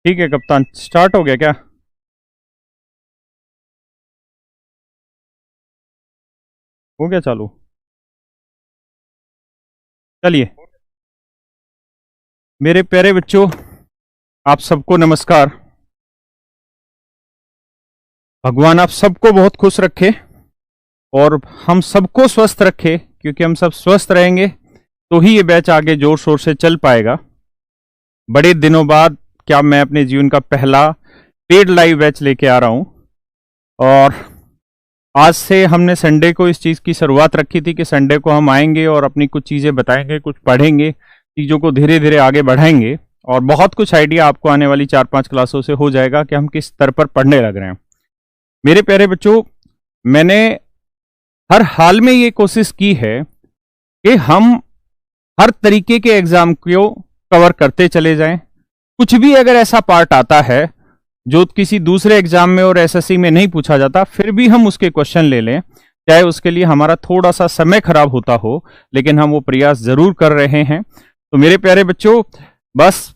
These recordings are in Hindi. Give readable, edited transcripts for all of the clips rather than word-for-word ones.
ठीक है कप्तान, स्टार्ट हो गया क्या? हो गया चालू। चलिए मेरे प्यारे बच्चों, आप सबको नमस्कार। भगवान आप सबको बहुत खुश रखे और हम सबको स्वस्थ रखे, क्योंकि हम सब स्वस्थ रहेंगे तो ही ये बैच आगे जोर शोर से चल पाएगा। बड़े दिनों बाद क्या मैं अपने जीवन का पहला पेड लाइव बैच लेके आ रहा हूं, और आज से हमने संडे को इस चीज़ की शुरुआत रखी थी कि संडे को हम आएंगे और अपनी कुछ चीज़ें बताएंगे, कुछ पढ़ेंगे, चीज़ों को धीरे धीरे आगे बढ़ाएंगे और बहुत कुछ आइडिया आपको आने वाली 4-5 क्लासों से हो जाएगा कि हम किस स्तर पर पढ़ने लग रहे हैं। मेरे प्यारे बच्चों, मैंने हर हाल में ये कोशिश की है कि हम हर तरीके के एग्जाम को कवर करते चले जाएं। कुछ भी अगर ऐसा पार्ट आता है जो किसी दूसरे एग्जाम में और एसएससी में नहीं पूछा जाता, फिर भी हम उसके क्वेश्चन ले लें, चाहे उसके लिए हमारा थोड़ा सा समय खराब होता हो, लेकिन हम वो प्रयास जरूर कर रहे हैं। तो मेरे प्यारे बच्चों, बस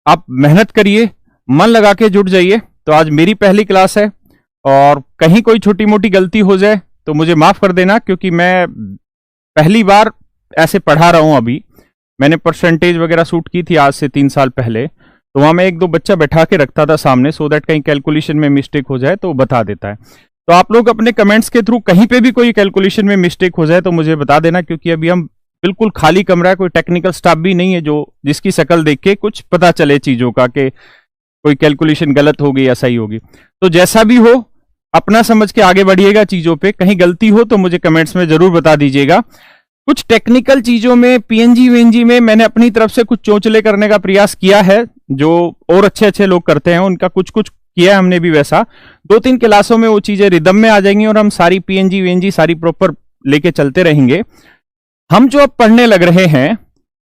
आप मेहनत करिए, मन लगा के जुट जाइए। तो आज मेरी पहली क्लास है और कहीं कोई छोटी मोटी गलती हो जाए तो मुझे माफ कर देना, क्योंकि मैं पहली बार ऐसे पढ़ा रहा हूं। अभी मैंने परसेंटेज वगैरह शूट की थी आज से 3 साल पहले, तो वहां मैं 1-2 बच्चा बैठा के रखता था सामने, सो दैट कहीं कैलकुलेशन में मिस्टेक हो जाए तो वो बता देता है। तो आप लोग अपने कमेंट्स के थ्रू कहीं पे भी कोई कैलकुलेशन में मिस्टेक हो जाए तो मुझे बता देना, क्योंकि अभी हम बिल्कुल खाली कमरा है, कोई टेक्निकल स्टाफ भी नहीं है जो जिसकी शक्ल देख के कुछ पता चले चीजों का कि कोई कैलकुलेशन गलत होगी या सही होगी। तो जैसा भी हो अपना समझ के आगे बढ़िएगा चीजों पे। कहीं गलती हो तो मुझे कमेंट्स में जरूर बता दीजिएगा। कुछ टेक्निकल चीजों में, पीएनजी वीएनजी में मैंने अपनी तरफ से कुछ चोचले करने का प्रयास किया है, जो और अच्छे अच्छे लोग करते हैं उनका कुछ कुछ किया है हमने भी वैसा। 2-3 क्लासों में वो चीजें रिदम में आ जाएंगी और हम सारी पीएनजी वीएनजी सारी प्रॉपर लेके चलते रहेंगे। हम जो अब पढ़ने लग रहे हैं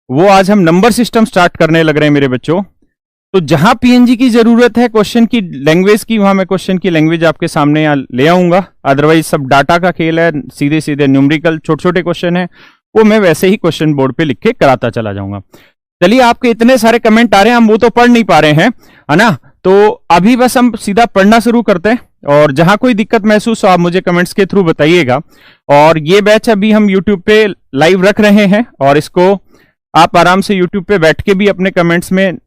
वो आज हम नंबर सिस्टम स्टार्ट करने लग रहे हैं मेरे बच्चों। तो जहां पीएनजी की जरूरत है क्वेश्चन की लैंग्वेज की, वहां मैं क्वेश्चन की लैंग्वेज आपके सामने यहां ले आऊंगा। अदरवाइज सब डाटा का खेल है, सीधे सीधे न्यूमेरिकल छोटे छोटे क्वेश्चन है, वो मैं वैसे ही क्वेश्चन बोर्ड पे लिख के कराता चला जाऊंगा। चलिए, आपके इतने सारे कमेंट आ रहे हैं, हम वो तो पढ़ नहीं पा रहे हैं, है ना। तो अभी बस हम सीधा पढ़ना शुरू करते हैं, और जहां कोई दिक्कत महसूस हो आप मुझे कमेंट्स के थ्रू बताइएगा। और ये बैच अभी हम यूट्यूब पे लाइव रख रहे हैं, और इसको आप आराम से यूट्यूब पे बैठ के भी अपने कमेंट्स में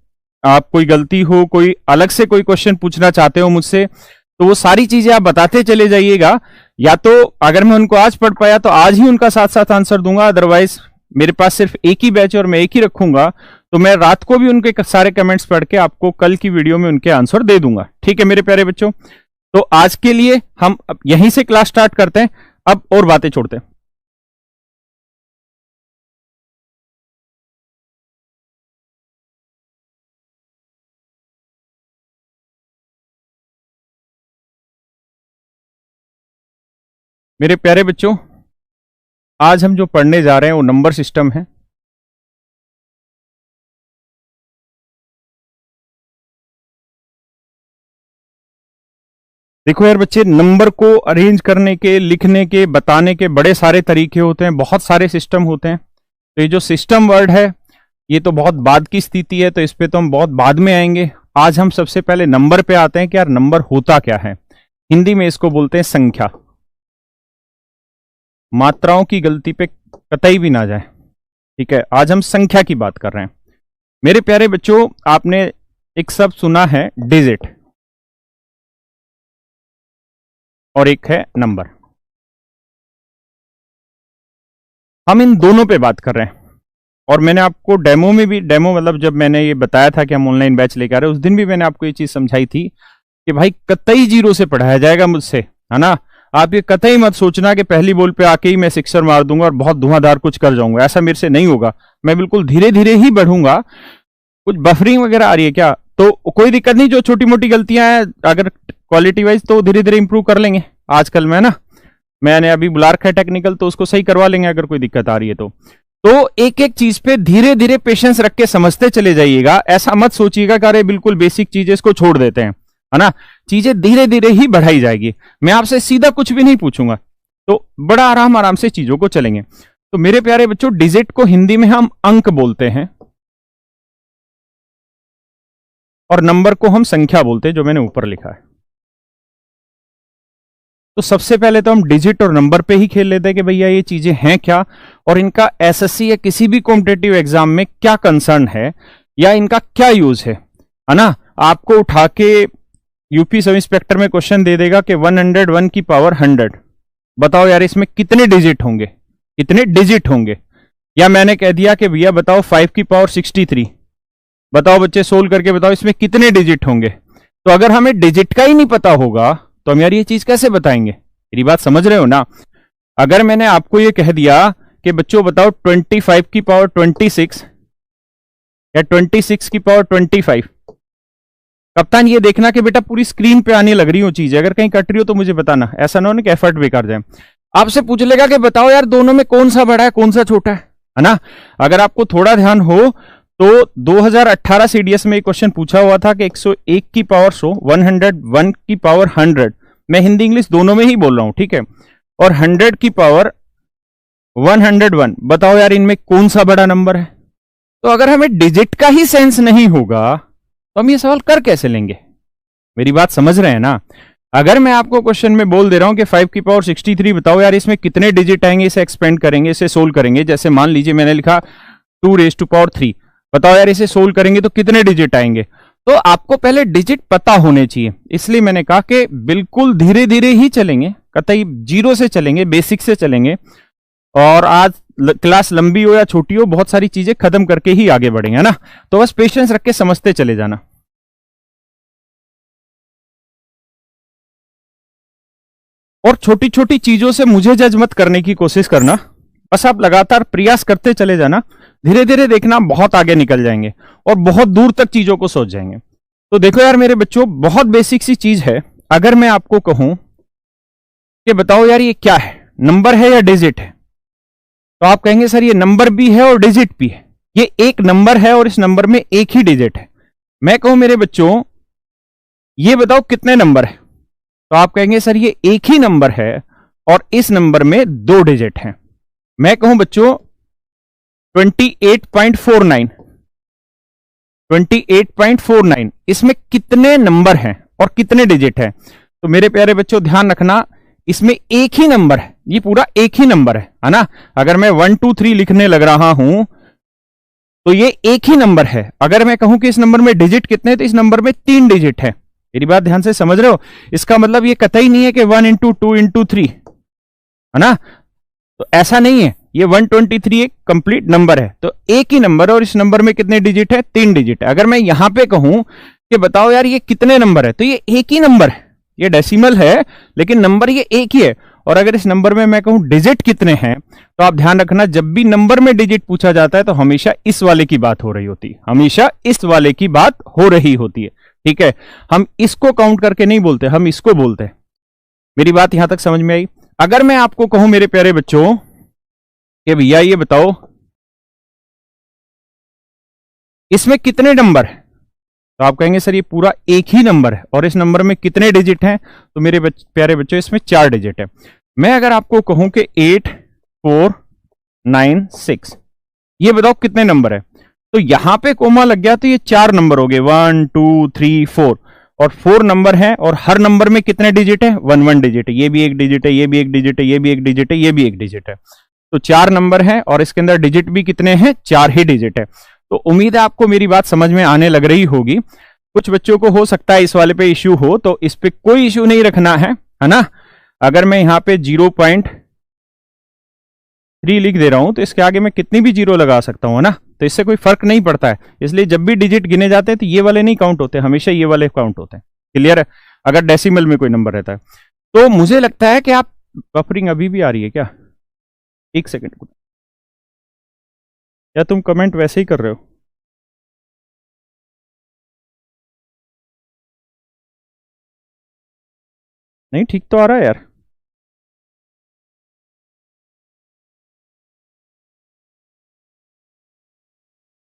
आप कोई गलती हो, कोई अलग से कोई क्वेश्चन पूछना चाहते हो मुझसे, तो वो सारी चीजें आप बताते चले जाइएगा। या तो अगर मैं उनको आज पढ़ पाया तो आज ही उनका साथ साथ आंसर दूंगा, अदरवाइज मेरे पास सिर्फ एक ही बैच और मैं एक ही रखूंगा, तो मैं रात को भी उनके सारे कमेंट्स पढ़ के आपको कल की वीडियो में उनके आंसर दे दूंगा। ठीक है मेरे प्यारे बच्चों, तो आज के लिए हम यहीं से क्लास स्टार्ट करते हैं। अब और बातें छोड़ते हैं। मेरे प्यारे बच्चों, आज हम जो पढ़ने जा रहे हैं वो नंबर सिस्टम है। देखो यार बच्चे, नंबर को अरेंज करने के, लिखने के, बताने के बड़े सारे तरीके होते हैं, बहुत सारे सिस्टम होते हैं। तो ये जो सिस्टम वर्ड है ये तो बहुत बाद की स्थिति है, तो इस पे तो हम बहुत बाद में आएंगे। आज हम सबसे पहले नंबर पे आते हैं कि यार नंबर होता क्या है। हिंदी में इसको बोलते हैं संख्या। मात्राओं की गलती पे कतई भी ना जाए, ठीक है। आज हम संख्या की बात कर रहे हैं। मेरे प्यारे बच्चों, आपने एक शब्द सुना है डिजिट, और एक है नंबर। हम इन दोनों पे बात कर रहे हैं, और मैंने आपको डेमो में भी, डेमो मतलब जब मैंने ये बताया था कि हम ऑनलाइन बैच लेकर आ रहे हैं, उस दिन भी मैंने आपको ये चीज समझाई थी कि भाई कतई जीरो से पढ़ाया जाएगा मुझसे, है ना। आप ये कतई मत सोचना कि पहली बॉल पे आके ही मैं सिक्सर मार दूंगा और बहुत धुआंधार कुछ कर जाऊंगा, ऐसा मेरे से नहीं होगा। मैं बिल्कुल धीरे धीरे ही बढ़ूंगा। कुछ बफरिंग वगैरह आ रही है क्या? तो कोई दिक्कत नहीं, जो छोटी मोटी गलतियां हैं अगर क्वालिटी वाइज तो धीरे धीरे इंप्रूव कर लेंगे आजकल में, ना। मैंने अभी बुला रखा है टेक्निकल, तो उसको सही करवा लेंगे अगर कोई दिक्कत आ रही है तो एक एक चीज पे धीरे धीरे पेशेंस रख के समझते चले जाइएगा। ऐसा मत सोचिएगा कि अरे बिल्कुल बेसिक चीजें इसको छोड़ देते हैं, है ना। चीजें धीरे धीरे ही बढ़ाई जाएगी। मैं आपसे सीधा कुछ भी नहीं पूछूंगा, तो बड़ा आराम आराम से चीजों को चलेंगे। तो मेरे प्यारे बच्चों, डिजिट को हिंदी में हम अंक बोलते हैं। और नंबर को हम संख्या बोलते हैं, जो मैंने ऊपर लिखा है। तो सबसे पहले तो हम डिजिट और नंबर पे ही खेल लेते हैं कि भैया ये चीजें हैं क्या, और इनका एसएससी या किसी भी कॉम्पिटेटिव एग्जाम में क्या कंसर्न है या इनका क्या यूज है ना। आपको उठा के यूपी सब इंस्पेक्टर में क्वेश्चन दे देगा कि 101 की पावर 100, बताओ यार इसमें कितने डिजिट होंगे, कितने डिजिट होंगे। या मैंने कह दिया कि भैया बताओ 5 की पावर 63, बताओ बच्चे सोल्व करके बताओ इसमें कितने डिजिट होंगे। तो अगर हमें डिजिट का ही नहीं पता होगा तो हम यार ये चीज कैसे बताएंगे। मेरी बात समझ रहे हो ना। अगर मैंने आपको ये कह दिया कि बच्चों बताओ 25 की पावर 26 या 26 की पावर 25, कप्तान ये देखना कि बेटा पूरी स्क्रीन पे आने लग रही हो चीज, अगर कहीं कट रही हो तो मुझे बताना, ऐसा ना हो कि एफर्ट बेकार जाए। आपसे पूछ लेगा कि बताओ यार दोनों में कौन सा बड़ा है कौन सा छोटा है ना। अगर आपको थोड़ा ध्यान हो तो 2018 सीडीएस में एक क्वेश्चन पूछा हुआ था कि 101 की पावर 100, 101 की पावर 100, मैं हिंदी इंग्लिश दोनों में ही बोल रहा हूं, ठीक है, और 100 की पावर 101, बताओ यार इनमें कौन सा बड़ा नंबर है। तो अगर हमें डिजिट का ही सेंस नहीं होगा तो हम ये सवाल कर कैसे लेंगे। मेरी बात समझ रहे हैं ना। अगर मैं आपको क्वेश्चन में बोल दे रहा हूं कि 5 की पावर 63, बताओ यार इसमें कितने डिजिट आएंगे, इसे एक्सपेंड करेंगे, इसे सोल्व करेंगे। जैसे मान लीजिए मैंने लिखा 2 रेज़ टू पावर 3, बताओ यार इसे सोल्व करेंगे तो कितने डिजिट आएंगे। तो आपको पहले डिजिट पता होने चाहिए, इसलिए मैंने कहा कि बिल्कुल धीरे धीरे ही चलेंगे, कतई जीरो से चलेंगे, बेसिक से चलेंगे। और आज क्लास लंबी हो या छोटी हो, बहुत सारी चीजें खत्म करके ही आगे बढ़ेंगे, है ना। तो बस पेशेंस रख के समझते चले जाना। और छोटी छोटी चीजों से मुझे जज मत करने की कोशिश करना, बस आप लगातार प्रयास करते चले जाना। धीरे धीरे देखना बहुत आगे निकल जाएंगे और बहुत दूर तक चीजों को सोच जाएंगे। तो देखो यार मेरे बच्चों, बहुत बेसिक सी चीज है। अगर मैं आपको कहूं कि बताओ यार ये क्या है, नंबर है या डिजिट है, तो आप कहेंगे सर ये नंबर भी है और डिजिट भी है। ये एक नंबर है और इस नंबर में एक ही डिजिट है। मैं कहूं मेरे बच्चों ये बताओ कितने नंबर है, तो आप कहेंगे सर ये एक ही नंबर है और इस नंबर में 2 डिजिट हैं। मैं कहूं बच्चों 28.49, 28.49, इसमें कितने नंबर हैं और कितने डिजिट हैं। तो मेरे प्यारे बच्चों ध्यान रखना, इसमें एक ही नंबर है, ये पूरा एक ही नंबर है ना। अगर मैं 1 2 3 लिखने लग रहा हूं तो ये एक ही नंबर है। अगर मैं कहूं कि इस नंबर में डिजिट कितने, तो इस नंबर में 3 डिजिट है। मेरी बात ध्यान से समझ रहे हो। इसका मतलब ये कतई नहीं है कि 1 इंटू 2 इंटू 3, है ना। तो ऐसा नहीं है, ये 123 एक कंप्लीट नंबर है। तो एक ही नंबर है और इस नंबर में कितने डिजिट है, 3 डिजिट है। अगर मैं यहां पे कहूं कि बताओ यार ये कितने नंबर है, तो ये एक ही नंबर है, ये डेसिमल है लेकिन नंबर ये एक ही है। और अगर इस नंबर में मैं कहूं डिजिट कितने हैं, तो आप ध्यान रखना जब भी नंबर में डिजिट पूछा जाता है तो हमेशा इस वाले की बात हो रही होती है, हमेशा इस वाले की बात हो रही होती है, ठीक है। हम इसको काउंट करके नहीं बोलते, हम इसको बोलते हैं। मेरी बात यहां तक समझ में आई। अगर मैं आपको कहूं मेरे प्यारे बच्चों कि भैया ये बताओ इसमें कितने नंबर है, तो आप कहेंगे सर ये पूरा एक ही नंबर है और इस नंबर में कितने डिजिट हैं, तो मेरे प्यारे बच्चों इसमें 4 डिजिट है। मैं अगर आपको कहूं कि 8 4 9 6, ये बताओ कितने नंबर है, तो यहां पे कोमा लग गया तो ये 4 नंबर हो गए, 1 2 3 4, और 4 नंबर है और हर नंबर में कितने डिजिट है, 1 1 डिजिट है। ये भी एक डिजिट है, ये भी एक डिजिट है, ये भी एक डिजिट है, ये भी एक डिजिट है। तो 4 नंबर है और इसके अंदर डिजिट भी कितने हैं, 4 ही डिजिट है। तो उम्मीद है आपको मेरी बात समझ में आने लग रही होगी। कुछ बच्चों को हो सकता है इस वाले पे इश्यू हो, तो इस पे कोई इश्यू नहीं रखना है ना। अगर मैं यहां पे 0.3 लिख दे रहा हूं तो इसके आगे मैं कितनी भी जीरो लगा सकता हूं ना, तो इससे कोई फर्क नहीं पड़ता है। इसलिए जब भी डिजिट गिने जाते हैं तो ये वाले नहीं काउंट होते, हमेशा ये वाले काउंट होते हैं। क्लियर है। अगर डेसिमल में कोई नंबर रहता है तो मुझे लगता है कि आप बफरिंग अभी भी आ रही है क्या, एक सेकेंड, या तुम कमेंट वैसे ही कर रहे हो। नहीं ठीक तो आ रहा है यार।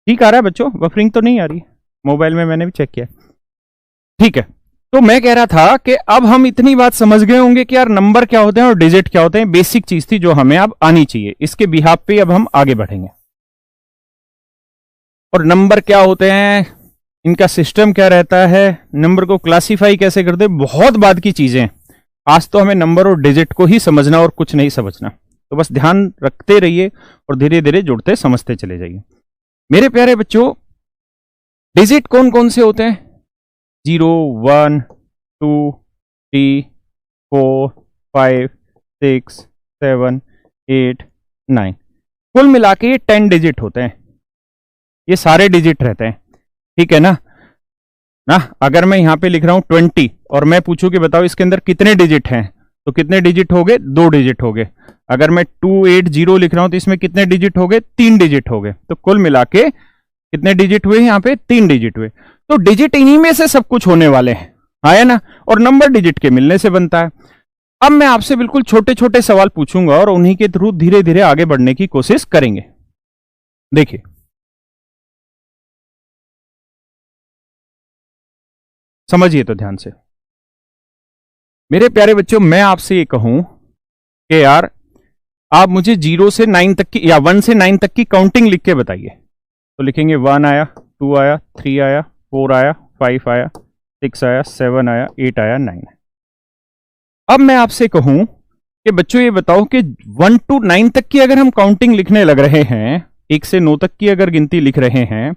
ठीक आ रहा है बच्चों, बफरिंग तो नहीं आ रही। मोबाइल में मैंने भी चेक किया। ठीक है, तो मैं कह रहा था कि अब हम इतनी बात समझ गए होंगे कि यार नंबर क्या होते हैं और डिजिट क्या होते हैं। बेसिक चीज थी जो हमें अब आनी चाहिए, इसके बिहाफ पे अब हम आगे बढ़ेंगे। और नंबर क्या होते हैं, इनका सिस्टम क्या रहता है, नंबर को क्लासिफाई कैसे करते, बहुत बाद की चीजें। आज तो हमें नंबर और डिजिट को ही समझना और कुछ नहीं समझना। तो बस ध्यान रखते रहिए और धीरे धीरे जुड़ते समझते चले जाइए। मेरे प्यारे बच्चों, डिजिट कौन कौन से होते हैं? 0, 1, 2, 3, 4, 5, 6, 7, 8, 9, कुल मिला के 10 डिजिट होते हैं। ये सारे डिजिट रहते हैं, ठीक है ना। अगर मैं यहां पे लिख रहा हूं 20 और मैं पूछूं कि बताओ इसके अंदर कितने डिजिट हैं, तो कितने डिजिट हो गए? 2 डिजिट हो गए। अगर मैं 280 लिख रहा हूं तो इसमें कितने डिजिट हो गए? 3 डिजिट हो गए। तो कुल मिला के कितने डिजिट हुए? यहां पे 3 डिजिट हुए। तो डिजिट इन्हीं में से सब कुछ होने वाले हैं, आया ना। और नंबर डिजिट के मिलने से बनता है। अब मैं आपसे बिल्कुल छोटे छोटे सवाल पूछूंगा और उन्हीं के थ्रू धीरे धीरे आगे बढ़ने की कोशिश करेंगे। देखिए, समझिए तो ध्यान से। मेरे प्यारे बच्चों, मैं आपसे ये कहूं कि यार आप मुझे 0 से 9 तक की या 1 से 9 तक की काउंटिंग लिख के बताइए। तो लिखेंगे 1 आया, 2 आया, 3 आया, 4 आया, 5 आया, 6 आया, 7 आया, 8 आया, 9। अब मैं आपसे कहूं कि बच्चों ये बताओ कि 1 to 9 तक की अगर हम काउंटिंग लिखने लग रहे हैं, 1 से 9 तक की अगर गिनती लिख रहे हैं,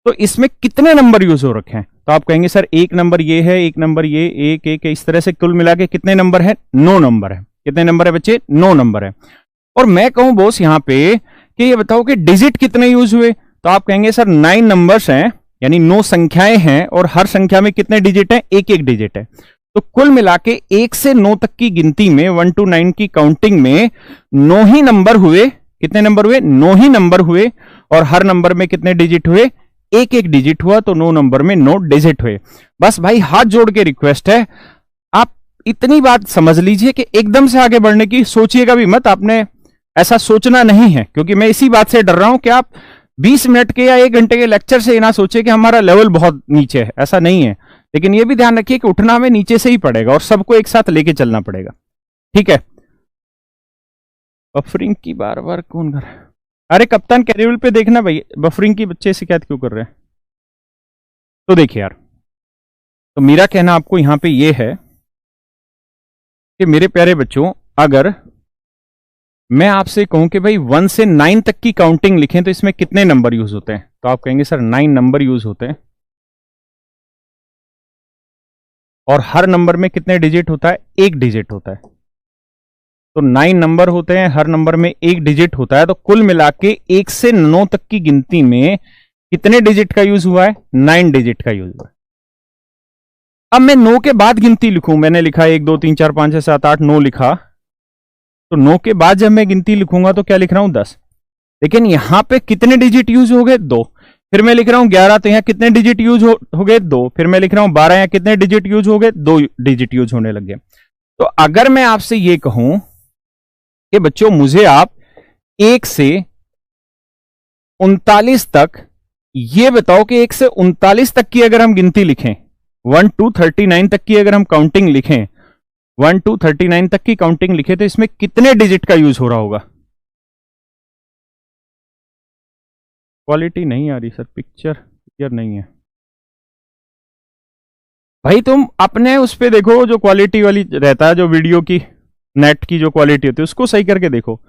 तो इसमें कितने नंबर यूज हो रखे हैं? तो आप कहेंगे सर एक नंबर ये है, एक नंबर ये, एक एक इस तरह से कुल मिला के कितने नंबर है? 9 नंबर है। कितने नंबर है बच्चे? 9 नंबर है। और मैं कहूं बॉस यहां पे कि ये बताओ कि डिजिट कितने यूज हुए, तो आप कहेंगे सर 9 नंबर्स हैं, यानी 9 संख्याएं हैं और हर संख्या में कितने डिजिट हैं? एक एक डिजिट है। तो कुल मिला के 1 से 9 तक की गिनती में 1 to 9 की काउंटिंग में 9 ही नंबर हुए। कितने नंबर हुए? 9 ही नंबर हुए। और हर नंबर में कितने डिजिट हुए? एक एक डिजिट हुआ। तो 9 नंबर में 9 डिजिट हुए। बस भाई हाथ जोड़ के रिक्वेस्ट है, आप इतनी बात समझ लीजिए कि एकदम से आगे बढ़ने की सोचिएगा भी मत। आपने ऐसा सोचना नहीं है, क्योंकि मैं इसी बात से डर रहा हूं कि आप 20 मिनट के या 1 घंटे के लेक्चर से ना सोचे कि हमारा लेवल बहुत नीचे है। ऐसा नहीं है। लेकिन यह भी ध्यान रखिए कि उठना हमें नीचे से ही पड़ेगा और सबको एक साथ लेके चलना पड़ेगा, ठीक है। बफरिंग की बार बार कौन कर रहा है? अरे कप्तान कैरियर पे देखना भाई, बफरिंग की बच्चे शिकायत क्यों कर रहे हैं? तो देखिए यार, तो मेरा कहना आपको यहां पे ये है कि मेरे प्यारे बच्चों, अगर मैं आपसे कहूं कि भाई 1 से 9 तक की काउंटिंग लिखें तो इसमें कितने नंबर यूज होते हैं, तो आप कहेंगे सर 9 नंबर यूज होते हैं। और हर नंबर में कितने डिजिट होता है? एक डिजिट होता है। तो 9 नंबर होते हैं, हर नंबर में एक डिजिट होता है। तो कुल मिला के 1 से 9 तक की गिनती में कितने डिजिट का यूज हुआ है? 9 डिजिट का यूज हुआ है। अब मैं 9 के बाद गिनती लिखूं, मैंने लिखा 1 2 3 4 5 6 7 8 9 लिखा, तो 9 के बाद जब मैं गिनती लिखूंगा तो क्या लिख रहा हूं? 10। लेकिन यहां पे कितने डिजिट यूज हो गए? 2। फिर मैं लिख रहा हूं 11, तो यहां कितने डिजिट यूज हो गए? 2। फिर मैं लिख रहा हूं 12, यहां कितने डिजिट यूज हो गए? 2 डिजिट यूज होने लग गए। तो अगर मैं आपसे यह कहूं कि बच्चों मुझे आप 1 से 39 तक ये बताओ कि 1 से 39 तक की अगर हम गिनती लिखें, 1 to 39 तक की अगर हम काउंटिंग लिखें, 1 to 39 तक की काउंटिंग लिखे, तो इसमें कितने डिजिट का यूज हो रहा होगा? क्वालिटी नहीं आ रही सर, पिक्चर क्लियर नहीं है भाई। तुम अपने उस पे देखो, जो क्वालिटी वाली रहता है, जो वीडियो की नेट की जो क्वालिटी होती है उसको सही करके देखो।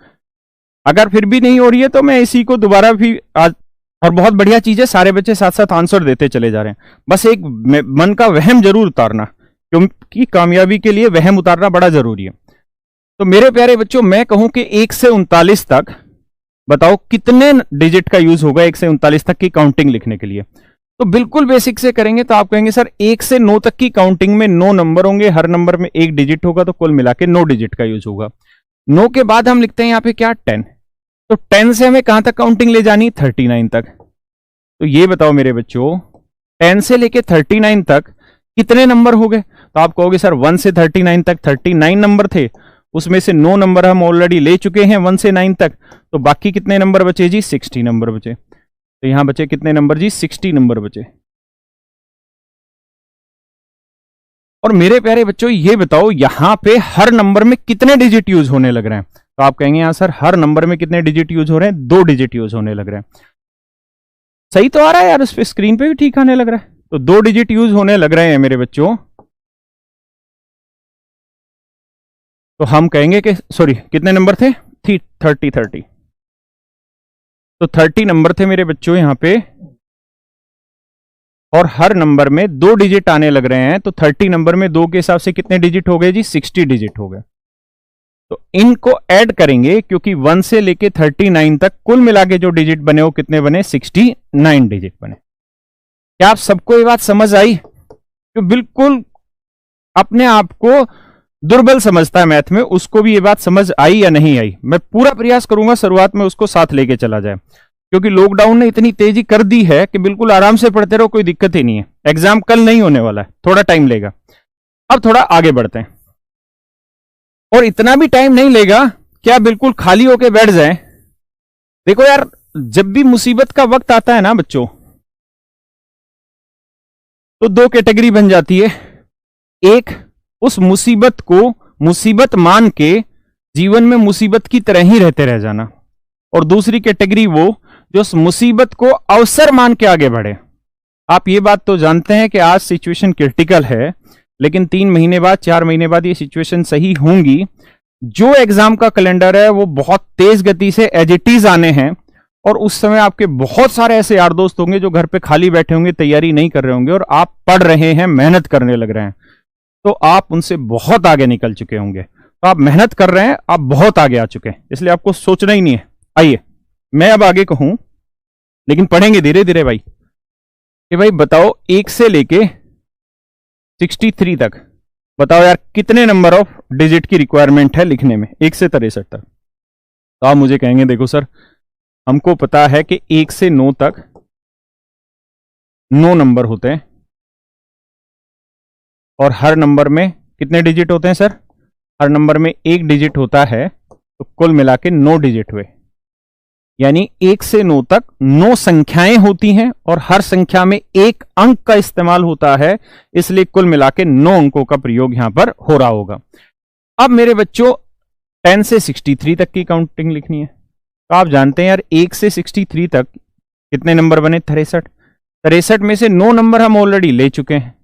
अगर फिर भी नहीं हो रही है तो मैं इसी को दोबारा भी आज, और बहुत बढ़िया चीज है, सारे बच्चे साथ साथ आंसर देते चले जा रहे हैं। बस एक मन का वहम जरूर उतारना, क्योंकि कामयाबी के लिए वहम उतारना बड़ा जरूरी है। तो मेरे प्यारे बच्चों, मैं कहूं कि 1 से 39 तक बताओ कितने डिजिट का यूज होगा 1 से 39 तक की काउंटिंग लिखने के लिए। तो बिल्कुल बेसिक से करेंगे तो आप कहेंगे सर 1 से 9 तक की काउंटिंग में 9 नंबर होंगे, हर नंबर में एक डिजिट होगा, तो कुल मिला के 9 डिजिट का यूज होगा। 9 के बाद हम लिखते हैं यहां पे क्या? 10। तो 10 से हमें कहां तक काउंटिंग ले जानी? 39 तक। तो ये बताओ मेरे बच्चों, 10 से लेके 39 तक कितने नंबर हो गए? तो आप कहोगे सर 1 से 39 तक 39 नंबर थे, उसमें से 9 नंबर हम ऑलरेडी ले चुके हैं 1 से 9 तक, तो बाकी कितने नंबर बचे जी? 60 नंबर बचे। तो यहां बचे कितने नंबर जी? 60 नंबर बचे। और मेरे प्यारे बच्चों ये बताओ, यहां पे हर नंबर में कितने डिजिट यूज होने लग रहे हैं? तो आप कहेंगे यहां सर हर नंबर में कितने डिजिट यूज हो रहे हैं? 2 डिजिट यूज होने लग रहे हैं। सही तो आ रहा है यार, उस पे स्क्रीन पे भी ठीक आने लग रहा है। तो 2 डिजिट यूज होने लग रहे हैं मेरे बच्चों। तो हम कहेंगे कि सॉरी कितने नंबर थे, 30 तो 30 नंबर थे मेरे बच्चों यहां पे, और हर नंबर में 2 डिजिट आने लग रहे हैं। तो 30 नंबर में 2 के हिसाब से कितने डिजिट हो गए जी, 60 डिजिट हो गए। तो इनको ऐड करेंगे क्योंकि 1 से लेके 39 तक कुल मिला के जो डिजिट बने वो कितने बने, 69 डिजिट बने। क्या आप सबको ये बात समझ आई? जो बिल्कुल अपने आप को दुर्बल समझता है मैथ में, उसको भी ये बात समझ आई या नहीं आई? मैं पूरा प्रयास करूंगा शुरुआत में उसको साथ लेके चला जाए, क्योंकि लॉकडाउन ने इतनी तेजी कर दी है कि बिल्कुल आराम से पढ़ते रहो, कोई दिक्कत ही नहीं है। एग्जाम कल नहीं होने वाला है, थोड़ा टाइम लेगा। अब थोड़ा आगे बढ़ते हैं, और इतना भी टाइम नहीं लेगा कि आप बिल्कुल खाली होके बैठ जाएं। देखो यार, जब भी मुसीबत का वक्त आता है ना बच्चों, तो 2 कैटेगरी बन जाती है। एक, उस मुसीबत को मुसीबत मान के जीवन में मुसीबत की तरह ही रहते रह जाना, और दूसरी कैटेगरी वो जो उस मुसीबत को अवसर मान के आगे बढ़े। आप ये बात तो जानते हैं कि आज सिचुएशन क्रिटिकल है, लेकिन 3 महीने बाद 4 महीने बाद ये सिचुएशन सही होंगी। जो एग्जाम का कैलेंडर है वो बहुत तेज गति से एज इट इज आने हैं, और उस समय आपके बहुत सारे ऐसे यार दोस्त होंगे जो घर पे खाली बैठे होंगे, तैयारी नहीं कर रहे होंगे, और आप पढ़ रहे हैं, मेहनत करने लग रहे हैं। तो आप उनसे बहुत आगे निकल चुके होंगे। तो आप मेहनत कर रहे हैं, आप बहुत आगे आ चुके हैं, इसलिए आपको सोचना ही नहीं है। आइए मैं अब आगे कहूं, लेकिन पढ़ेंगे धीरे धीरे भाई। कि भाई बताओ 1 से लेके 63 तक, बताओ यार कितने नंबर ऑफ डिजिट की रिक्वायरमेंट है लिखने में, 1 से 63 तक। तो आप मुझे कहेंगे देखो सर, हमको पता है कि 1 से 9 तक 9 नंबर होते हैं, और हर नंबर में कितने डिजिट होते हैं सर? हर नंबर में 1 डिजिट होता है, तो कुल मिला के 9 डिजिट हुए। यानी 1 से 9 तक 9 संख्याएं होती हैं, और हर संख्या में 1 अंक का इस्तेमाल होता है, इसलिए कुल मिला के 9 अंकों का प्रयोग यहां पर हो रहा होगा। अब मेरे बच्चों 10 से 63 तक की काउंटिंग लिखनी है। तो आप जानते हैं यार 1 से 63 तक कितने नंबर बने, 63। 63 में से 9 नंबर हम ऑलरेडी ले चुके हैं,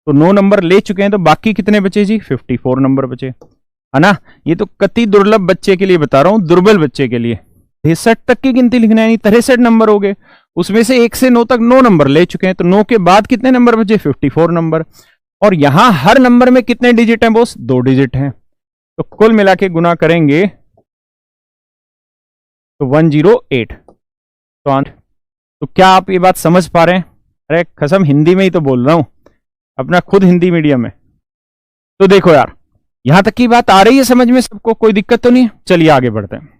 तो 9 नंबर ले चुके हैं, तो बाकी कितने बचे जी, 54 नंबर बचे, है ना। ये तो कति दुर्लभ बच्चे के लिए बता रहा हूं, दुर्बल बच्चे के लिए। 63 तक की गिनती लिखना है, 63 नंबर हो गए, उसमें से 1 से 9 तक 9 नंबर ले चुके हैं, तो 9 के बाद कितने नंबर बचे, 54 नंबर। और यहां हर नंबर में कितने डिजिट हैं बॉस, 2 डिजिट हैं। तो कुल मिला के गुना करेंगे तो 108। तो क्या आप ये बात समझ पा रहे हैं? अरे कसम हिंदी में ही तो बोल रहा हूं, अपना खुद हिंदी मीडियम है। तो देखो यार, यहां तक की बात आ रही है समझ में सबको, कोई दिक्कत तो नहीं? चलिए आगे बढ़ते हैं।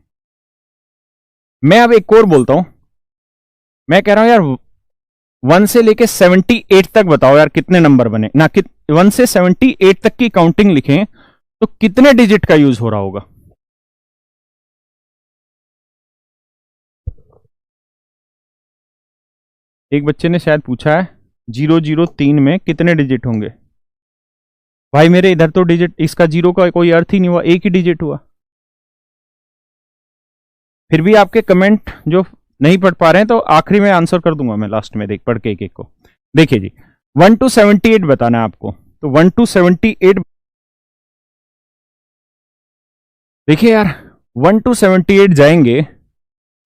मैं अब एक और बोलता हूं, मैं कह रहा हूं यार 1 से लेके 78 तक बताओ यार कितने नंबर बने ना। 1 से 78 तक की काउंटिंग लिखें तो कितने डिजिट का यूज हो रहा होगा? एक बच्चे ने शायद पूछा है 003 में कितने डिजिट होंगे। भाई मेरे इधर तो डिजिट, इसका 0 का कोई अर्थ ही नहीं हुआ, एक ही डिजिट हुआ। फिर भी आपके कमेंट जो नहीं पढ़ पा रहे हैं, तो आखिरी में आंसर कर दूंगा मैं लास्ट में, देख पढ़ के एक एक को। देखिए जी 1 to 78 बताना है आपको, तो 1 to 78 देखिए यार 1 to 78 जाएंगे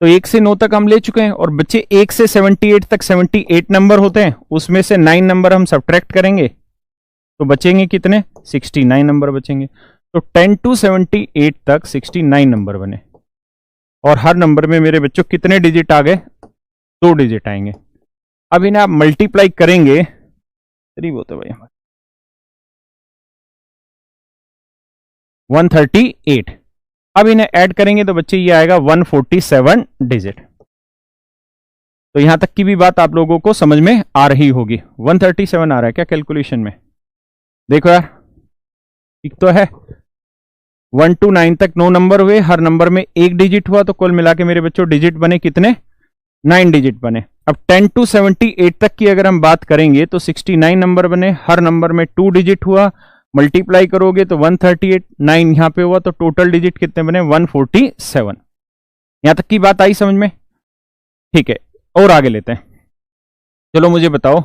तो 1 से 9 तक हम ले चुके हैं, और बच्चे 1 से 78 तक 78 नंबर होते हैं, उसमें से 9 नंबर हम सब्ट्रैक्ट करेंगे तो बचेंगे कितने, 69 नंबर बचेंगे। तो 10 to 78 तक 69 नंबर बने, और हर नंबर में मेरे बच्चों कितने डिजिट आ गए, 2 डिजिट आएंगे। अब इन्हें आप मल्टीप्लाई करेंगे, करीब होते भाई हमारे 138। अब इन्हें ऐड करेंगे तो बच्चे ये आएगा 147 डिजिट। तो यहां तक की भी बात आप लोगों को समझ में आ रही होगी। 137 आ रहा है क्या कैलकुलेशन में? देखो यार ठीक तो है। 1 to 9 तक 9 नंबर हुए, हर नंबर में 1 डिजिट हुआ, तो कुल मिला के मेरे बच्चों डिजिट बने कितने, 9 डिजिट बने। अब 10 to 78 तक की अगर हम बात करेंगे तो 69 नंबर बने, हर नंबर में 2 डिजिट हुआ, मल्टीप्लाई करोगे तो 138, 9 यहां पे हुआ, तो टोटल डिजिट कितने बने, 147। यहां तक की बात आई समझ में? ठीक है। और आगे लेते हैं। चलो मुझे बताओ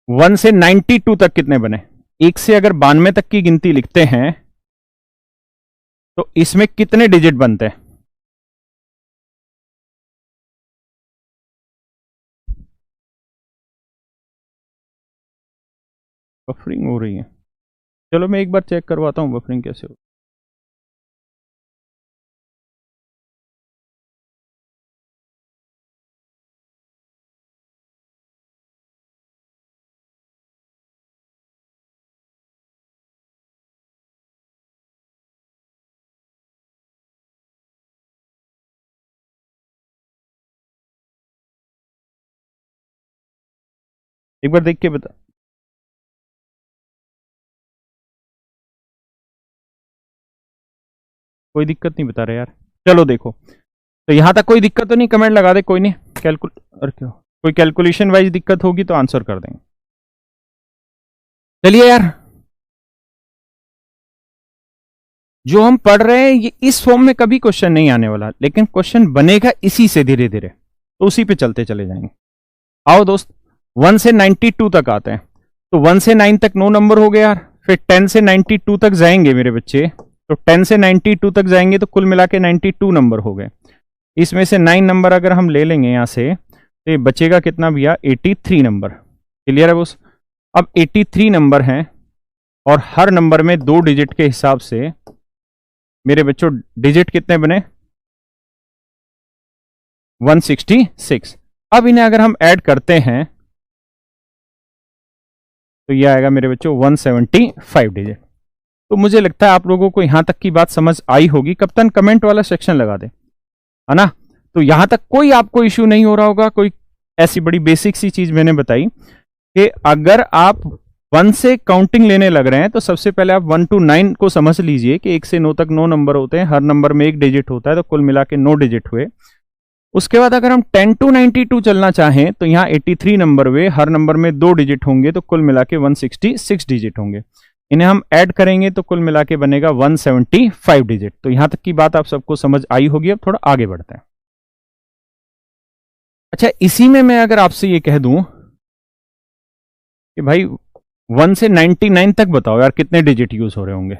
1 से 92 तक कितने बने? 1 से अगर 92 तक की गिनती लिखते हैं तो इसमें कितने डिजिट बनते हैं? बफरिंग हो रही है। चलो मैं एक बार चेक करवाता हूं बफरिंग कैसे हो। एक बार देख के बता। कोई दिक्कत नहीं बता रहे यार। चलो देखो, तो यहां तक कोई दिक्कत तो नहीं? कमेंट लगा दे कोई नहीं। और क्यों कोई कैलकुलेशन वाइज दिक्कत होगी तो आंसर कर देंगे। चलिए यार, जो हम पढ़ रहे हैं ये इस फॉर्म में कभी क्वेश्चन नहीं आने वाला, लेकिन क्वेश्चन बनेगा इसी से धीरे धीरे, तो उसी पे चलते चले जाएंगे। आओ दोस्त 1 से 92 तक आते हैं। तो 1 से 9 तक 9 नंबर हो गए यार। फिर 10 से 92 तक जाएंगे मेरे बच्चे, तो 10 से 92 तक जाएंगे तो कुल मिला के 92 नंबर हो गए। इसमें से 9 नंबर अगर हम ले लेंगे यहां से तो ये बचेगा कितना भैया? 83 नंबर। क्लियर है बोस? अब 83 नंबर हैं और हर नंबर में 2 डिजिट के हिसाब से मेरे बच्चों डिजिट कितने बने? 166। अब इन्हें अगर हम ऐड करते हैं तो ये आएगा मेरे बच्चों 175 डिजिट। तो मुझे लगता है आप लोगों को यहां तक की बात समझ आई होगी। कप्तान कमेंट वाला सेक्शन लगा दे, है ना? तो यहां तक कोई आपको इश्यू नहीं हो रहा होगा। कोई ऐसी बड़ी बेसिक सी चीज मैंने बताई कि अगर आप 1 से काउंटिंग लेने लग रहे हैं तो सबसे पहले आप 1 to 9 को समझ लीजिए कि 1 से 9 तक 9 नंबर होते हैं, हर नंबर में 1 डिजिट होता है, तो कुल मिला के 9 डिजिट हुए। उसके बाद अगर हम 10 to 92 चलना चाहें तो यहां 83 नंबर हुए, हर नंबर में 2 डिजिट होंगे, तो कुल मिला के 166 डिजिट होंगे। इन्हें हम ऐड करेंगे तो कुल मिला के बनेगा 175 डिजिट। तो यहां तक की बात आप सबको समझ आई होगी। अब थोड़ा आगे बढ़ते हैं। अच्छा, इसी में मैं अगर आपसे ये कह दूं कि भाई 1 से 99 तक बताओ यार कितने डिजिट यूज हो रहे होंगे?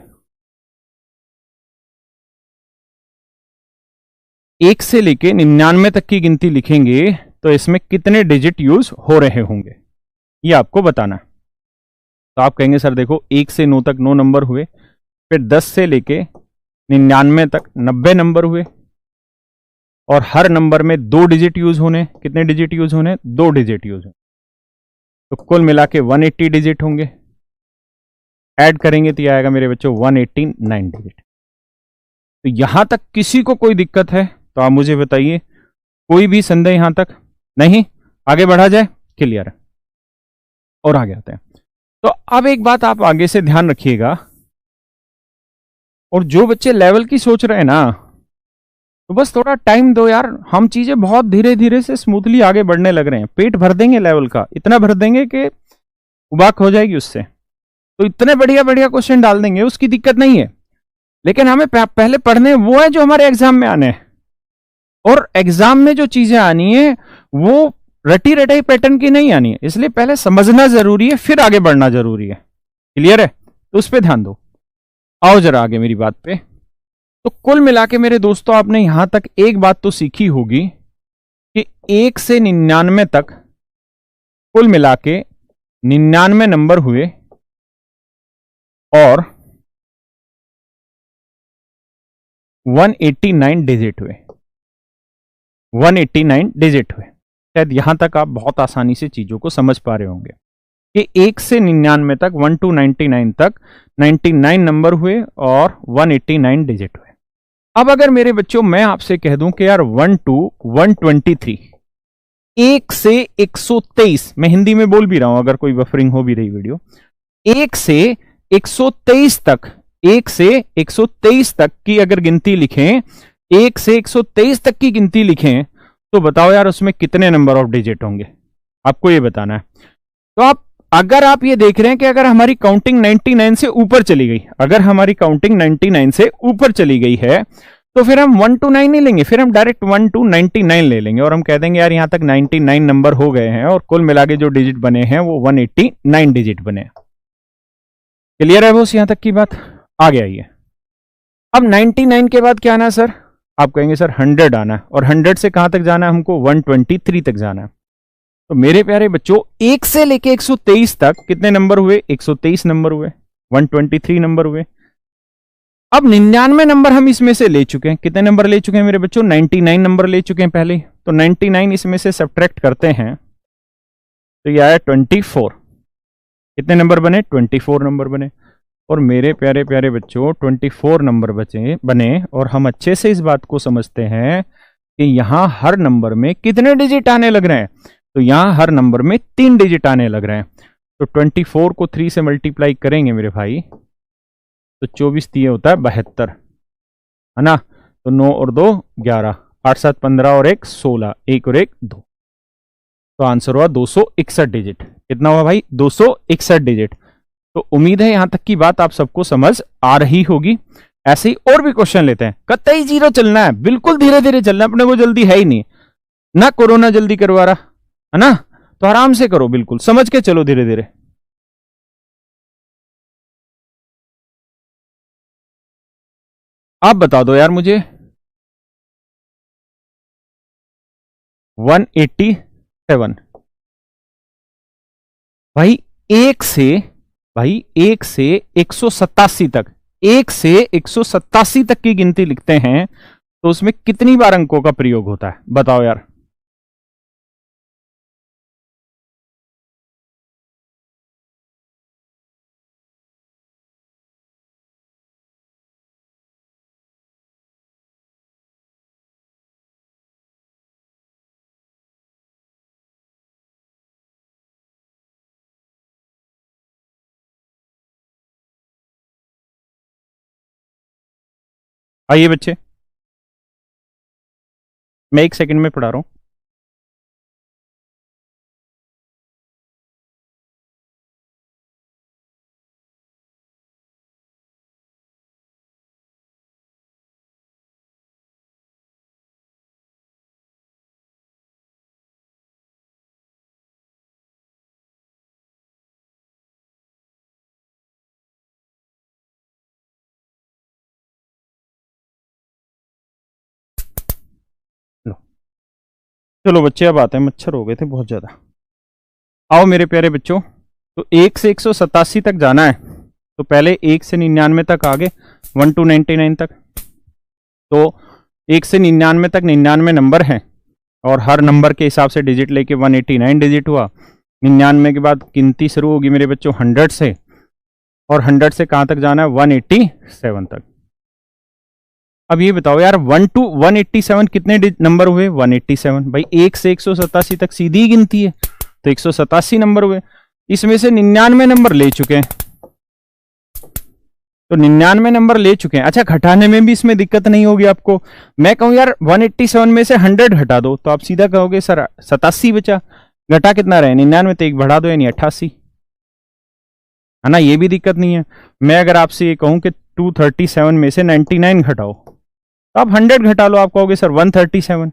1 से लेके 99 तक की गिनती लिखेंगे तो इसमें कितने डिजिट यूज हो रहे होंगे ये आपको बताना है। तो आप कहेंगे सर देखो 1 से 9 तक 9 नंबर हुए, फिर 10 से लेके 99 तक 90 नंबर हुए और हर नंबर में 2 डिजिट यूज होने। कितने डिजिट यूज होने? 2 डिजिट यूज होने। तो कुल मिला के 180 डिजिट होंगे। ऐड करेंगे तो आएगा मेरे बच्चों 189 डिजिट। तो यहां तक किसी को कोई दिक्कत है तो आप मुझे बताइए। कोई भी संदेह यहां तक नहीं? आगे बढ़ा जाए? क्लियर? और आगे आते हैं। तो अब एक बात आप आगे से ध्यान रखिएगा, और जो बच्चे लेवल की सोच रहे हैं ना, तो बस थोड़ा टाइम दो यार। हम चीजें बहुत धीरे धीरे से स्मूथली आगे बढ़ने लग रहे हैं। पेट भर देंगे लेवल का, इतना भर देंगे कि उबाक हो जाएगी उससे। तो इतने बढ़िया बढ़िया क्वेश्चन डाल देंगे, उसकी दिक्कत नहीं है। लेकिन हमें पहले पढ़ने वो है जो हमारे एग्जाम में आने हैं, और एग्जाम में जो चीजें आनी है वो रटी रटाई पैटर्न की नहीं आनी है। इसलिए पहले समझना जरूरी है, फिर आगे बढ़ना जरूरी है। क्लियर है? तो उस पर ध्यान दो। आओ जरा आगे मेरी बात पे। तो कुल मिला के मेरे दोस्तों आपने यहां तक एक बात तो सीखी होगी कि 1 से 99 तक कुल मिला के 99 नंबर हुए और 189 डिजिट हुए। 189 डिजिट हुए। शायद यहां तक आप बहुत आसानी से चीजों को समझ पा रहे होंगे कि 1 से 99 तक 1 to 99 तक 99 नंबर हुए और 189 डिजिट हुए। अब अगर मेरे बच्चों मैं आपसे कह दूं कि यार 1 to 123, 1 से 123, मैं हिंदी में बोल भी रहा हूं अगर कोई बफरिंग हो भी रही वीडियो, 1 से 123 तक, 1 से 123 तक की अगर गिनती लिखें, 1 से 123 तक की गिनती लिखें तो बताओ यार उसमें कितने नंबर ऑफ डिजिट होंगे? आपको ये बताना है। तो अगर आप ये देख रहे हैं कि अगर हमारी काउंटिंग 99 से ऊपर चली गई, अगर हमारी काउंटिंग 99 से ऊपर चली गई है तो फिर हम 1 to 9 नहीं लेंगे, फिर हम डायरेक्ट 1 to 99 ले लेंगे और हम कह देंगे यार यहां तक 99 नंबर हो गए हैं और कुल मिला के जो डिजिट बने हैं वो 189 डिजिट बने। क्लियर है बॉस, यहां तक की बात? आगे आइए। अब 99 के बाद क्या आना है सर? आप कहेंगे सर 100 आना है, और 100 से कहां तक जाना है हमको? 123 तक जाना है। तो मेरे प्यारे बच्चों 1 से लेके 123 तक कितने नंबर हुए? 123 नंबर हुए, 123 नंबर हुए। अब 99 नंबर हम इसमें से ले चुके हैं। कितने नंबर ले चुके हैं मेरे बच्चों? 99 नंबर ले चुके हैं पहले। तो 99 इसमें से सब्ट्रैक्ट करते हैं तो ये आया 24। कितने नंबर बने? 24 नंबर बने। और मेरे प्यारे प्यारे बच्चों 24 नंबर बने और हम अच्छे से इस बात को समझते हैं कि यहां हर नंबर में कितने डिजिट आने लग रहे हैं। तो यहां हर नंबर में 3 डिजिट आने लग रहे हैं। तो 24 को 3 से मल्टीप्लाई करेंगे मेरे भाई तो 24 3 होता है 72, है ना। तो 9 और 2 11, 8 7 15 और 1 16, 1 और 1 2। तो आंसर हुआ 261 डिजिट। कितना हुआ भाई? 261 डिजिट। तो उम्मीद है यहां तक की बात आप सबको समझ आ रही होगी। ऐसे ही और भी क्वेश्चन लेते हैं। कतई जीरो चलना है, बिल्कुल धीरे धीरे चलना है, अपने को जल्दी है ही नहीं ना, कोरोना जल्दी करवा रहा है ना। तो आराम से करो, बिल्कुल समझ के चलो धीरे धीरे। आप बता दो यार मुझे 187 भाई एक से 187 तक, 1 से 187 तक की गिनती लिखते हैं तो उसमें कितनी बार अंकों का प्रयोग होता है? बताओ यार। आइए बच्चे, मैं 1 सेकंड में पढ़ा रहा हूं। लो चलो बच्चे, अब आते हैं, मच्छर हो गए थे बहुत ज्यादा। आओ मेरे प्यारे बच्चों, तो 1 से 187 तक जाना है तो पहले 1 से 99 तक आ गए, 1 to 99 तक। तो 1 से 99 तक 99 नंबर हैं और हर नंबर के हिसाब से डिजिट लेके 189 डिजिट हुआ। 99 के बाद गिनती शुरू होगी मेरे बच्चों 100 से, और 100 से कहां तक जाना है? 187 तक। अब ये बताओ यार 1 to 187 कितने नंबर हुए? 187 भाई। 1 से 187 तक सीधी गिनती है तो 187 नंबर हुए। इसमें से 99 नंबर ले चुके हैं, तो 99 नंबर ले चुके हैं। अच्छा, घटाने में भी इसमें दिक्कत नहीं होगी आपको। मैं कहूं यार 187 में से 100 घटा दो तो आप सीधा कहोगे सर 87 बचा। घटा कितना रहे? 99 तो एक बढ़ा दो यानी 88, है ना। ये भी दिक्कत नहीं है। मैं अगर आपसे ये कहूं कि 237 में से 99 घटाओ तो आप 100 घटा लो, आप कहोगे सर 137,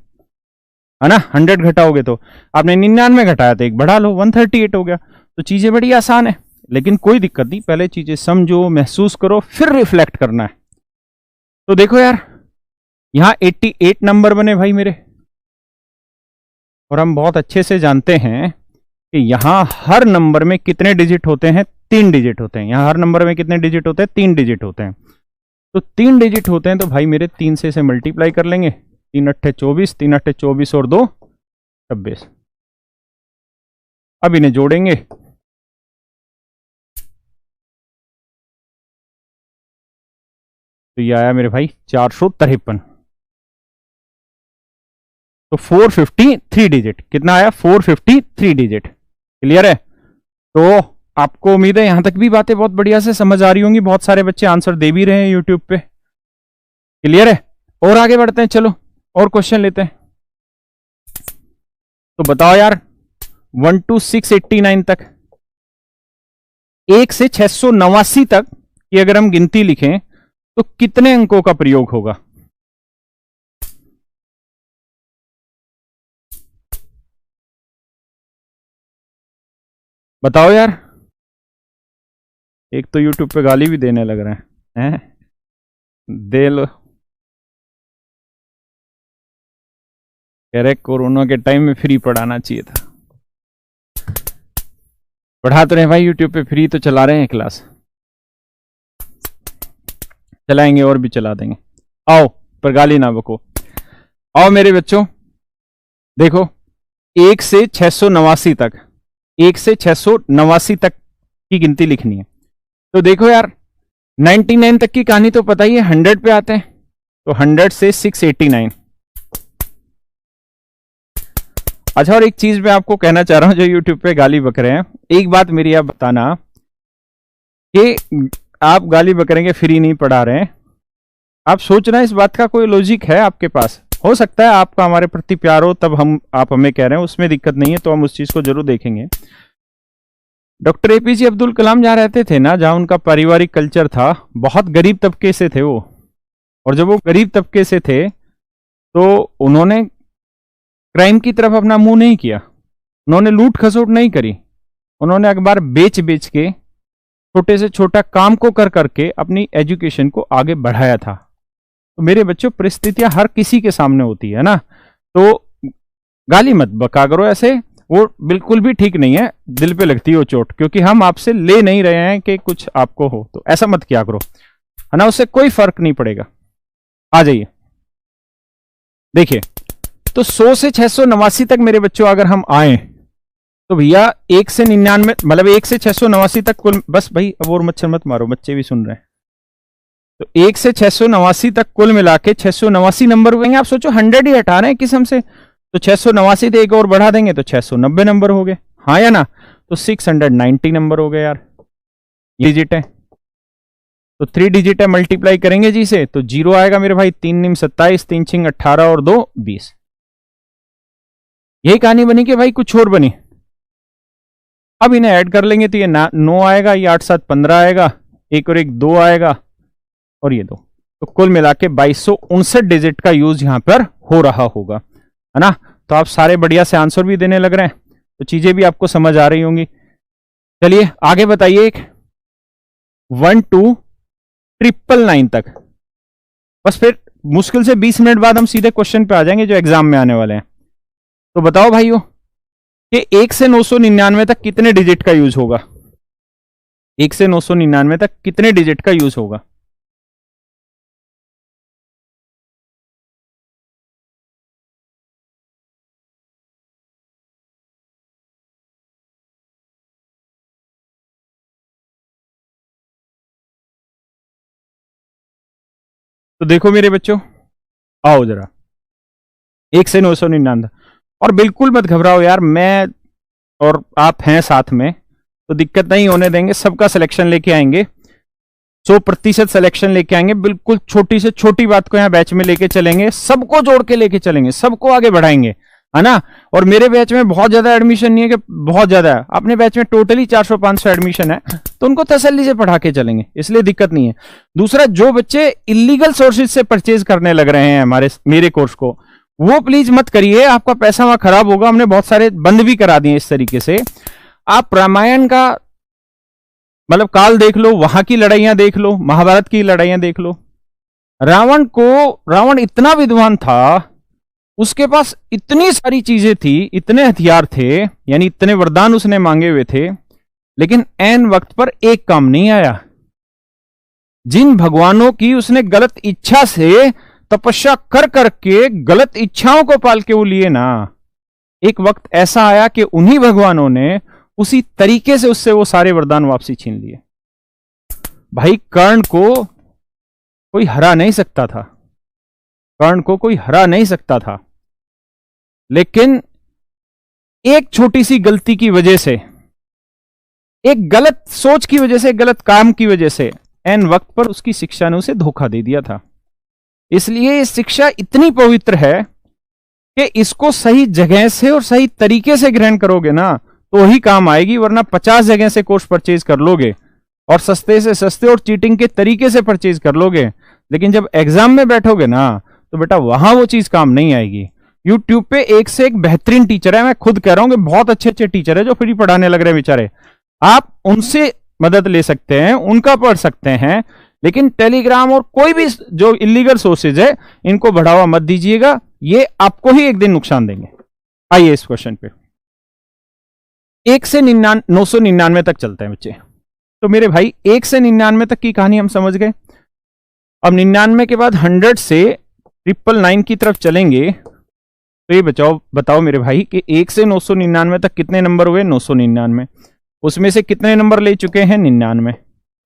है ना। 100 घटाओगे तो आपने 99 घटाया तो एक बढ़ा लो, 138 हो गया। तो चीजें बड़ी आसान है, लेकिन कोई दिक्कत नहीं। पहले चीजें समझो, महसूस करो, फिर रिफ्लेक्ट करना है। तो देखो यार यहां 88 नंबर बने भाई मेरे, और हम बहुत अच्छे से जानते हैं कि यहां हर नंबर में कितने डिजिट होते हैं? 3 डिजिट होते हैं। यहां हर नंबर में कितने डिजिट होते हैं? 3 डिजिट होते हैं। तो 3 डिजिट होते हैं तो भाई मेरे 3 से इसे मल्टीप्लाई कर लेंगे। 3 अट्ठे 24, 3 अट्ठे 24 और 2 26। अब इन्हें जोड़ेंगे तो ये आया मेरे भाई 453। तो 453 डिजिट। कितना आया? 453 डिजिट। क्लियर है? तो आपको उम्मीद है यहां तक भी बातें बहुत बढ़िया से समझ आ रही होंगी। बहुत सारे बच्चे आंसर दे भी रहे हैं यूट्यूब पे। क्लियर है? और आगे बढ़ते हैं, चलो और क्वेश्चन लेते हैं। तो बताओ यार 1 to 689 तक, 1 से 689 तक की अगर हम गिनती लिखें तो कितने अंकों का प्रयोग होगा? बताओ यार, एक तो यूट्यूब पे गाली भी देने लग रहे हैं। दे लो, कह रहे कोरोना के टाइम में फ्री पढ़ाना चाहिए था। पढ़ा तो रहे भाई, यूट्यूब पे फ्री तो चला रहे हैं क्लास, चलाएंगे और भी चला देंगे। आओ, पर गाली ना बको। आओ मेरे बच्चों, देखो 1 से 689 तक, 1 से 689 तक की गिनती लिखनी है। तो देखो यार, 99 तक की कहानी तो पता ही है, 100 पे आते हैं, तो 100 से 689। अच्छा, और एक चीज मैं आपको कहना चाह रहा हूं, जो यूट्यूब पे गाली बक रहे हैं, एक बात मेरी आप बताना कि आप गाली बक रहे हैं, फ्री नहीं पढ़ा रहे हैं। आप सोच रहे हैं इस बात का कोई लॉजिक है आपके पास? हो सकता है आपका हमारे प्रति प्यार हो, तब आप हमें कह रहे हैं, उसमें दिक्कत नहीं है, तो हम उस चीज को जरूर देखेंगे। डॉक्टर एपीजे अब्दुल कलाम जहां रहते थे ना, जहां उनका पारिवारिक कल्चर था, बहुत गरीब तबके से थे वो, और जब वो गरीब तबके से थे तो उन्होंने क्राइम की तरफ अपना मुंह नहीं किया, उन्होंने लूट खसोट नहीं करी, उन्होंने अखबार बेच बेच के, छोटे से छोटा काम को कर करके अपनी एजुकेशन को आगे बढ़ाया था। तो मेरे बच्चों, परिस्थितियां हर किसी के सामने होती है ना, तो गाली मत बका करो ऐसे, वो बिल्कुल भी ठीक नहीं है, दिल पे लगती है वो चोट, क्योंकि हम आपसे ले नहीं रहे हैं कि कुछ आपको हो, तो ऐसा मत किया करो, है ना, उससे कोई फर्क नहीं पड़ेगा। आ जाइए, देखिए, तो 100 से 689 तक मेरे बच्चों अगर हम आए, तो भैया 1 से 99, मतलब 1 से 689 तक कुल, बस भाई अब और मच्छर मत मारो, बच्चे भी सुन रहे हैं। तो 1 से 689 तक कुल मिला के 689 नंबर हुएंगे। आप सोचो 100 ही हटा रहे हैं किस्म से, तो 689 से एक और बढ़ा देंगे तो 690 नंबर हो गए, हाँ या ना? तो 690 नंबर हो गए यार, ये डिजिट है, तो 3 डिजिट है, मल्टीप्लाई करेंगे जी से तो 0 आएगा मेरे भाई, 3 निम 27, 3 छिंग 18 और 2 20। यही कहानी बनी कि भाई कुछ और बनी। अब इन्हें ऐड कर लेंगे तो ये 9 आएगा, ये 8 7 15 आएगा, एक और एक 2 आएगा, और ये 2, तो कुल मिला के 2259 डिजिट का यूज यहां पर हो रहा होगा, है ना? तो आप सारे बढ़िया से आंसर भी देने लग रहे हैं, तो चीजें भी आपको समझ आ रही होंगी। चलिए आगे बताइए, एक 1 to 999 तक, बस फिर मुश्किल से 20 मिनट बाद हम सीधे क्वेश्चन पे आ जाएंगे जो एग्जाम में आने वाले हैं। तो बताओ भाइयों कि 1 से 999 तक कितने डिजिट का यूज होगा? 1 से 999 तक कितने डिजिट का यूज होगा? तो देखो मेरे बच्चों, आओ जरा 1 से 999, और बिल्कुल मत घबराओ यार, मैं और आप हैं साथ में, तो दिक्कत नहीं होने देंगे, सबका सिलेक्शन लेके आएंगे, 100% सिलेक्शन लेके आएंगे, बिल्कुल छोटी से छोटी बात को यहाँ बैच में लेके चलेंगे, सबको जोड़ के लेके चलेंगे, सबको आगे बढ़ाएंगे, है ना? और मेरे बैच में बहुत ज्यादा एडमिशन नहीं है कि बहुत ज्यादा है, अपने बैच में टोटली 400-500 एडमिशन है, तो उनको तसल्ली से पढ़ा के चलेंगे, इसलिए दिक्कत नहीं है। दूसरा, जो बच्चे इलीगल सोर्सेज से परचेज करने लग रहे हैं मेरे कोर्स को, वो प्लीज मत करिए, आपका पैसा वहां खराब होगा, हमने बहुत सारे बंद भी करा दिए इस तरीके से। आप रामायण का मतलब काल देख लो, वहां की लड़ाइयां देख लो, महाभारत की लड़ाइयां देख लो, रावण इतना विद्वान था, उसके पास इतनी सारी चीजें थी, इतने हथियार थे, यानी इतने वरदान उसने मांगे हुए थे, लेकिन ऐन वक्त पर एक काम नहीं आया। जिन भगवानों की उसने गलत इच्छा से तपस्या कर करके गलत इच्छाओं को पाल के वो लिए ना, एक वक्त ऐसा आया कि उन्हीं भगवानों ने उसी तरीके से उससे वो सारे वरदान वापसी छीन लिए। भाई कर्ण को कोई हरा नहीं सकता था, कर्ण को कोई हरा नहीं सकता था, लेकिन एक छोटी सी गलती की वजह से, एक गलत सोच की वजह से, गलत काम की वजह से ऐन वक्त पर उसकी शिक्षा ने उसे धोखा दे दिया था। इसलिए ये शिक्षा इतनी पवित्र है कि इसको सही जगह से और सही तरीके से ग्रहण करोगे ना तो ही काम आएगी, वरना 50 जगह से कोर्स परचेज कर लोगे और सस्ते से सस्ते और चीटिंग के तरीके से परचेज कर लोगे, लेकिन जब एग्जाम में बैठोगे ना तो बेटा वहां वो चीज काम नहीं आएगी। यूट्यूब पे एक से एक बेहतरीन टीचर है, मैं खुद कह रहा हूं कि बहुत अच्छे अच्छे टीचर है जो फ्री पढ़ाने लग रहे हैं बेचारे। आप उनसे मदद ले सकते हैं, उनका पढ़ सकते हैं, लेकिन टेलीग्राम और कोई भी जो इलीगल सोर्सेज है इनको बढ़ावा मत दीजिएगा, ये आपको ही एक दिन नुकसान देंगे। आइए इस क्वेश्चन पे, 1 से 999 तक चलते हैं बच्चे। तो मेरे भाई 1 से 99 तक की कहानी हम समझ गए। अब 99 के बाद 100 से 999 की तरफ चलेंगे, तो ये बताओ मेरे भाई कि 1 से 999 तक कितने नंबर हुए? 999। उसमें से कितने नंबर ले चुके हैं? 99।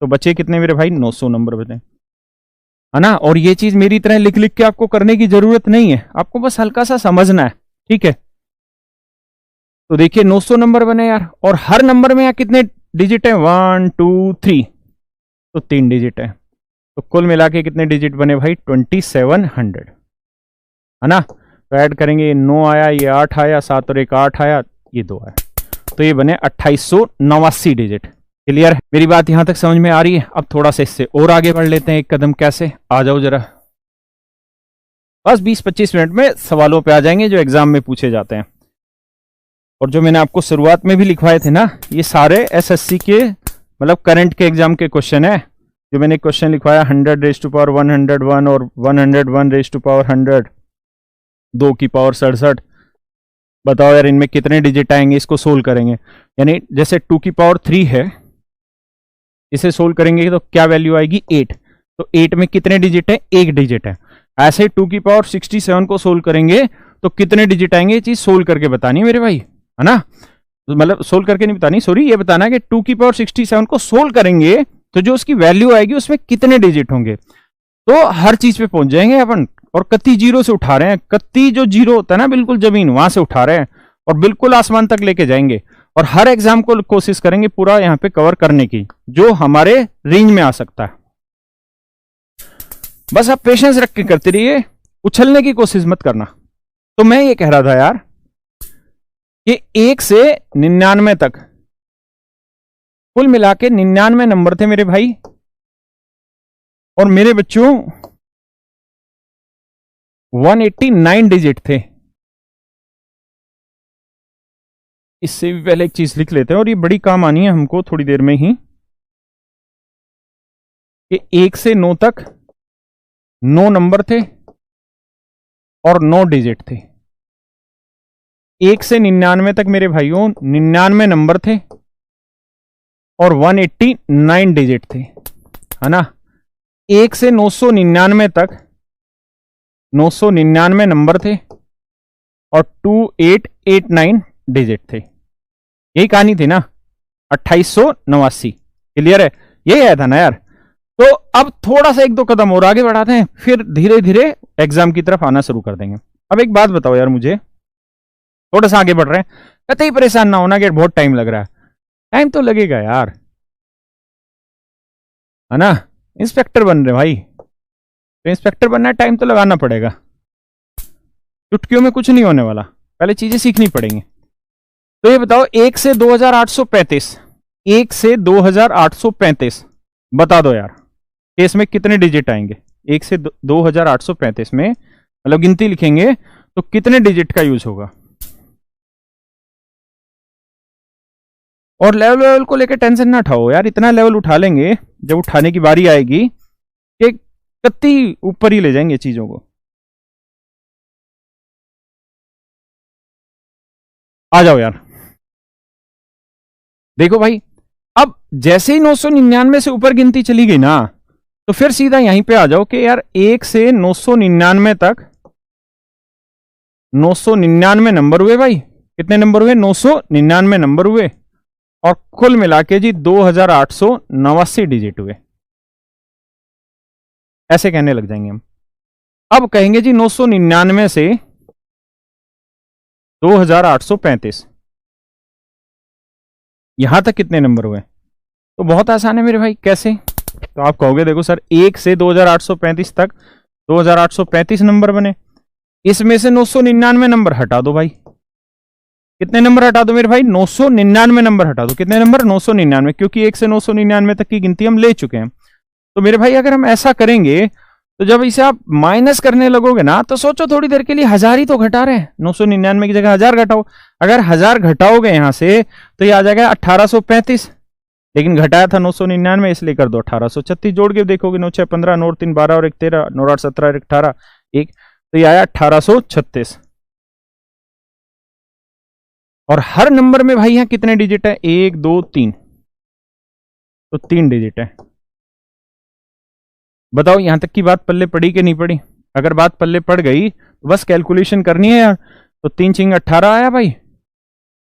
तो बचे कितने मेरे भाई? 900 नंबर बचे, है ना। और ये चीज मेरी तरह लिख लिख के आपको करने की जरूरत नहीं है, आपको बस हल्का सा समझना है, ठीक है। तो देखिए 900 नंबर बने यार, और हर नंबर में यहाँ कितने डिजिट है? 1 2 3, तो 3 डिजिट है। तो कुल मिला के कितने डिजिट बने भाई? 2700, है ना। तो ऐड करेंगे, ये 9 आया, ये 8 आया, 7 और 1 8 आया, ये 2 आया, तो ये बने 2889 डिजिट। क्लियर है? मेरी बात यहां तक समझ में आ रही है? अब थोड़ा सा इससे और आगे बढ़ लेते हैं एक कदम। कैसे? आ जाओ जरा, बस 20-25 मिनट में सवालों पे आ जाएंगे जो एग्जाम में पूछे जाते हैं। और जो मैंने आपको शुरुआत में भी लिखवाए थे ना, ये सारे एसएससी के मतलब करंट के एग्जाम के क्वेश्चन है। जो मैंने क्वेश्चन लिखवाया 100⁻101 और 101⁻100, 2 की पावर 67, बताओ यार इनमें कितने डिजिट आएंगे? इसको सोल्व करेंगे, यानी जैसे 2 की पावर 3 है, इसे सोल्व करेंगे तो क्या वैल्यू आएगी? 8। तो 8 में कितने डिजिट है? 1 डिजिट है। ऐसे 2 की पावर 67 को सोल्व करेंगे तो कितने डिजिट आएंगे? ये चीज सोल्व करके बतानी है मेरे भाई, है ना। मतलब सोल्व करके नहीं बतानी, सॉरी, ये बताना है कि 2 की पावर 67 को सोल्व करेंगे तो जो उसकी वैल्यू आएगी उसमें कितने डिजिट होंगे। तो हर चीज पे पहुंच जाएंगे अपन। और कत्ती जीरो से उठा रहे हैं, कत्ती जो जीरो होता है ना बिल्कुल जमीन, वहां से उठा रहे हैं और बिल्कुल आसमान तक लेके जाएंगे। और हर एग्जाम को कोशिश करेंगे पूरा यहां पे कवर करने की, जो हमारे रेंज में आ सकता है। बस आप पेशेंस रख के करते रहिए, उछलने की कोशिश मत करना। तो मैं ये कह रहा था यार कि 1 से 99 तक कुल मिला के 99 नंबर थे मेरे भाई। और मेरे बच्चों 189 डिजिट थे। इससे भी पहले एक चीज लिख लेते हैं, और ये बड़ी काम आनी है हमको थोड़ी देर में ही, कि 1 से 9 तक 9 नंबर थे और 9 डिजिट थे। 1 से 99 तक मेरे भाइयों 99 नंबर थे और 189 डिजिट थे, है ना। 1 से 999 तक 999 नंबर थे और 2889 डिजिट थे। यही कहानी थी ना, 2889। क्लियर है? यही आया था ना यार। तो अब थोड़ा सा 1-2 कदम और आगे बढ़ाते हैं, फिर धीरे धीरे एग्जाम की तरफ आना शुरू कर देंगे। अब एक बात बताओ यार मुझे, थोड़ा सा आगे बढ़ रहे हैं, कतई परेशान ना होना कि बहुत टाइम लग रहा है। टाइम तो लगेगा यार, है ना। इंस्पेक्टर बन रहे भाई, तो इंस्पेक्टर बनना है, टाइम तो लगाना पड़ेगा। चुटकियों में कुछ नहीं होने वाला, पहले चीजें सीखनी पड़ेंगी। तो ये बताओ 1 से 2835, 1 से 2835 बता दो यार, इसमें कितने डिजिट आएंगे? 1 से 2835 में मतलब गिनती लिखेंगे तो कितने डिजिट का यूज होगा? और लेवल को लेकर टेंशन ना उठाओ यार, इतना लेवल उठा लेंगे जब उठाने की बारी आएगी कि कत्ती ऊपर ही ले जाएंगे चीजों को। आ जाओ यार, देखो भाई, अब जैसे ही 999 से ऊपर गिनती चली गई ना, तो फिर सीधा यहीं पे आ जाओ कि यार 1 से 999 तक 999 नंबर हुए भाई। कितने नंबर हुए? 999 नंबर हुए, और कुल मिला के जी 2889 डिजिट हुए। ऐसे कहने लग जाएंगे हम। अब कहेंगे जी 999 से 2835, यहां तक कितने नंबर हुए? तो बहुत आसान है मेरे भाई। कैसे? तो आप कहोगे देखो सर 1 से 2835 तक 2835 नंबर बने, इसमें से 999 नंबर हटा दो भाई। कितने नंबर हटा दो मेरे भाई? 999 नंबर हटा दो। कितने नंबर? 999, क्योंकि 1 से 999 तक की गिनती हम ले चुके हैं। तो मेरे भाई अगर हम ऐसा करेंगे तो जब इसे आप माइनस करने लगोगे ना, तो सोचो थोड़ी देर के लिए 1000 ही तो घटा रहे हैं, 999 की जगह 1000 घटाओ। अगर 1000 घटाओगे यहां से तो ये आ जाएगा 1835, लेकिन घटाया था 999, इसलिए कर दो 1836। जोड़ के देखोगे 9 6 15, 9 3 12 और 1 13, 9 8 17, 18 1, तो ये आया 1836। और हर नंबर में भाई यहां कितने डिजिट है? 1 2 3, तो 3 डिजिट है। बताओ यहां तक की बात पल्ले पड़ी कि नहीं पड़ी? अगर बात पल्ले पड़ गई तो बस कैलकुलेशन करनी है यार। तो 3 चिंग 18 आया भाई,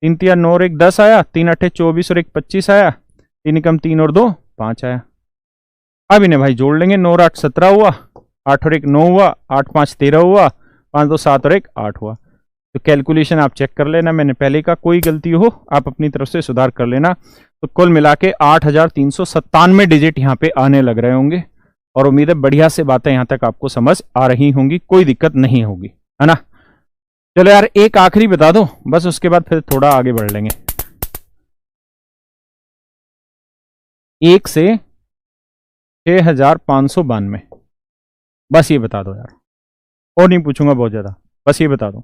3 3 9 और 1 10 आया, 3 8 24 और 1 25 आया, 3 कम 3 और 2 5 आया। अब इन्हें भाई जोड़ लेंगे, 9 और 8 17 हुआ, 8 और 1 9 हुआ, 8 5 13 हुआ, 5 2 7 और 1 8 हुआ। तो कैलकुलेशन आप चेक कर लेना, मैंने पहले का कोई गलती हो आप अपनी तरफ से सुधार कर लेना। तो कुल मिला के 8397 डिजिट यहाँ पे आने लग रहे होंगे, और उम्मीद है बढ़िया से बातें यहां तक आपको समझ आ रही होंगी, कोई दिक्कत नहीं होगी, है ना। चलो यार एक आखिरी बता दो बस, उसके बाद फिर थोड़ा आगे बढ़ लेंगे। 1 से 6592, बस ये बता दो यार, और नहीं पूछूंगा बहुत ज्यादा, बस ये बता दो।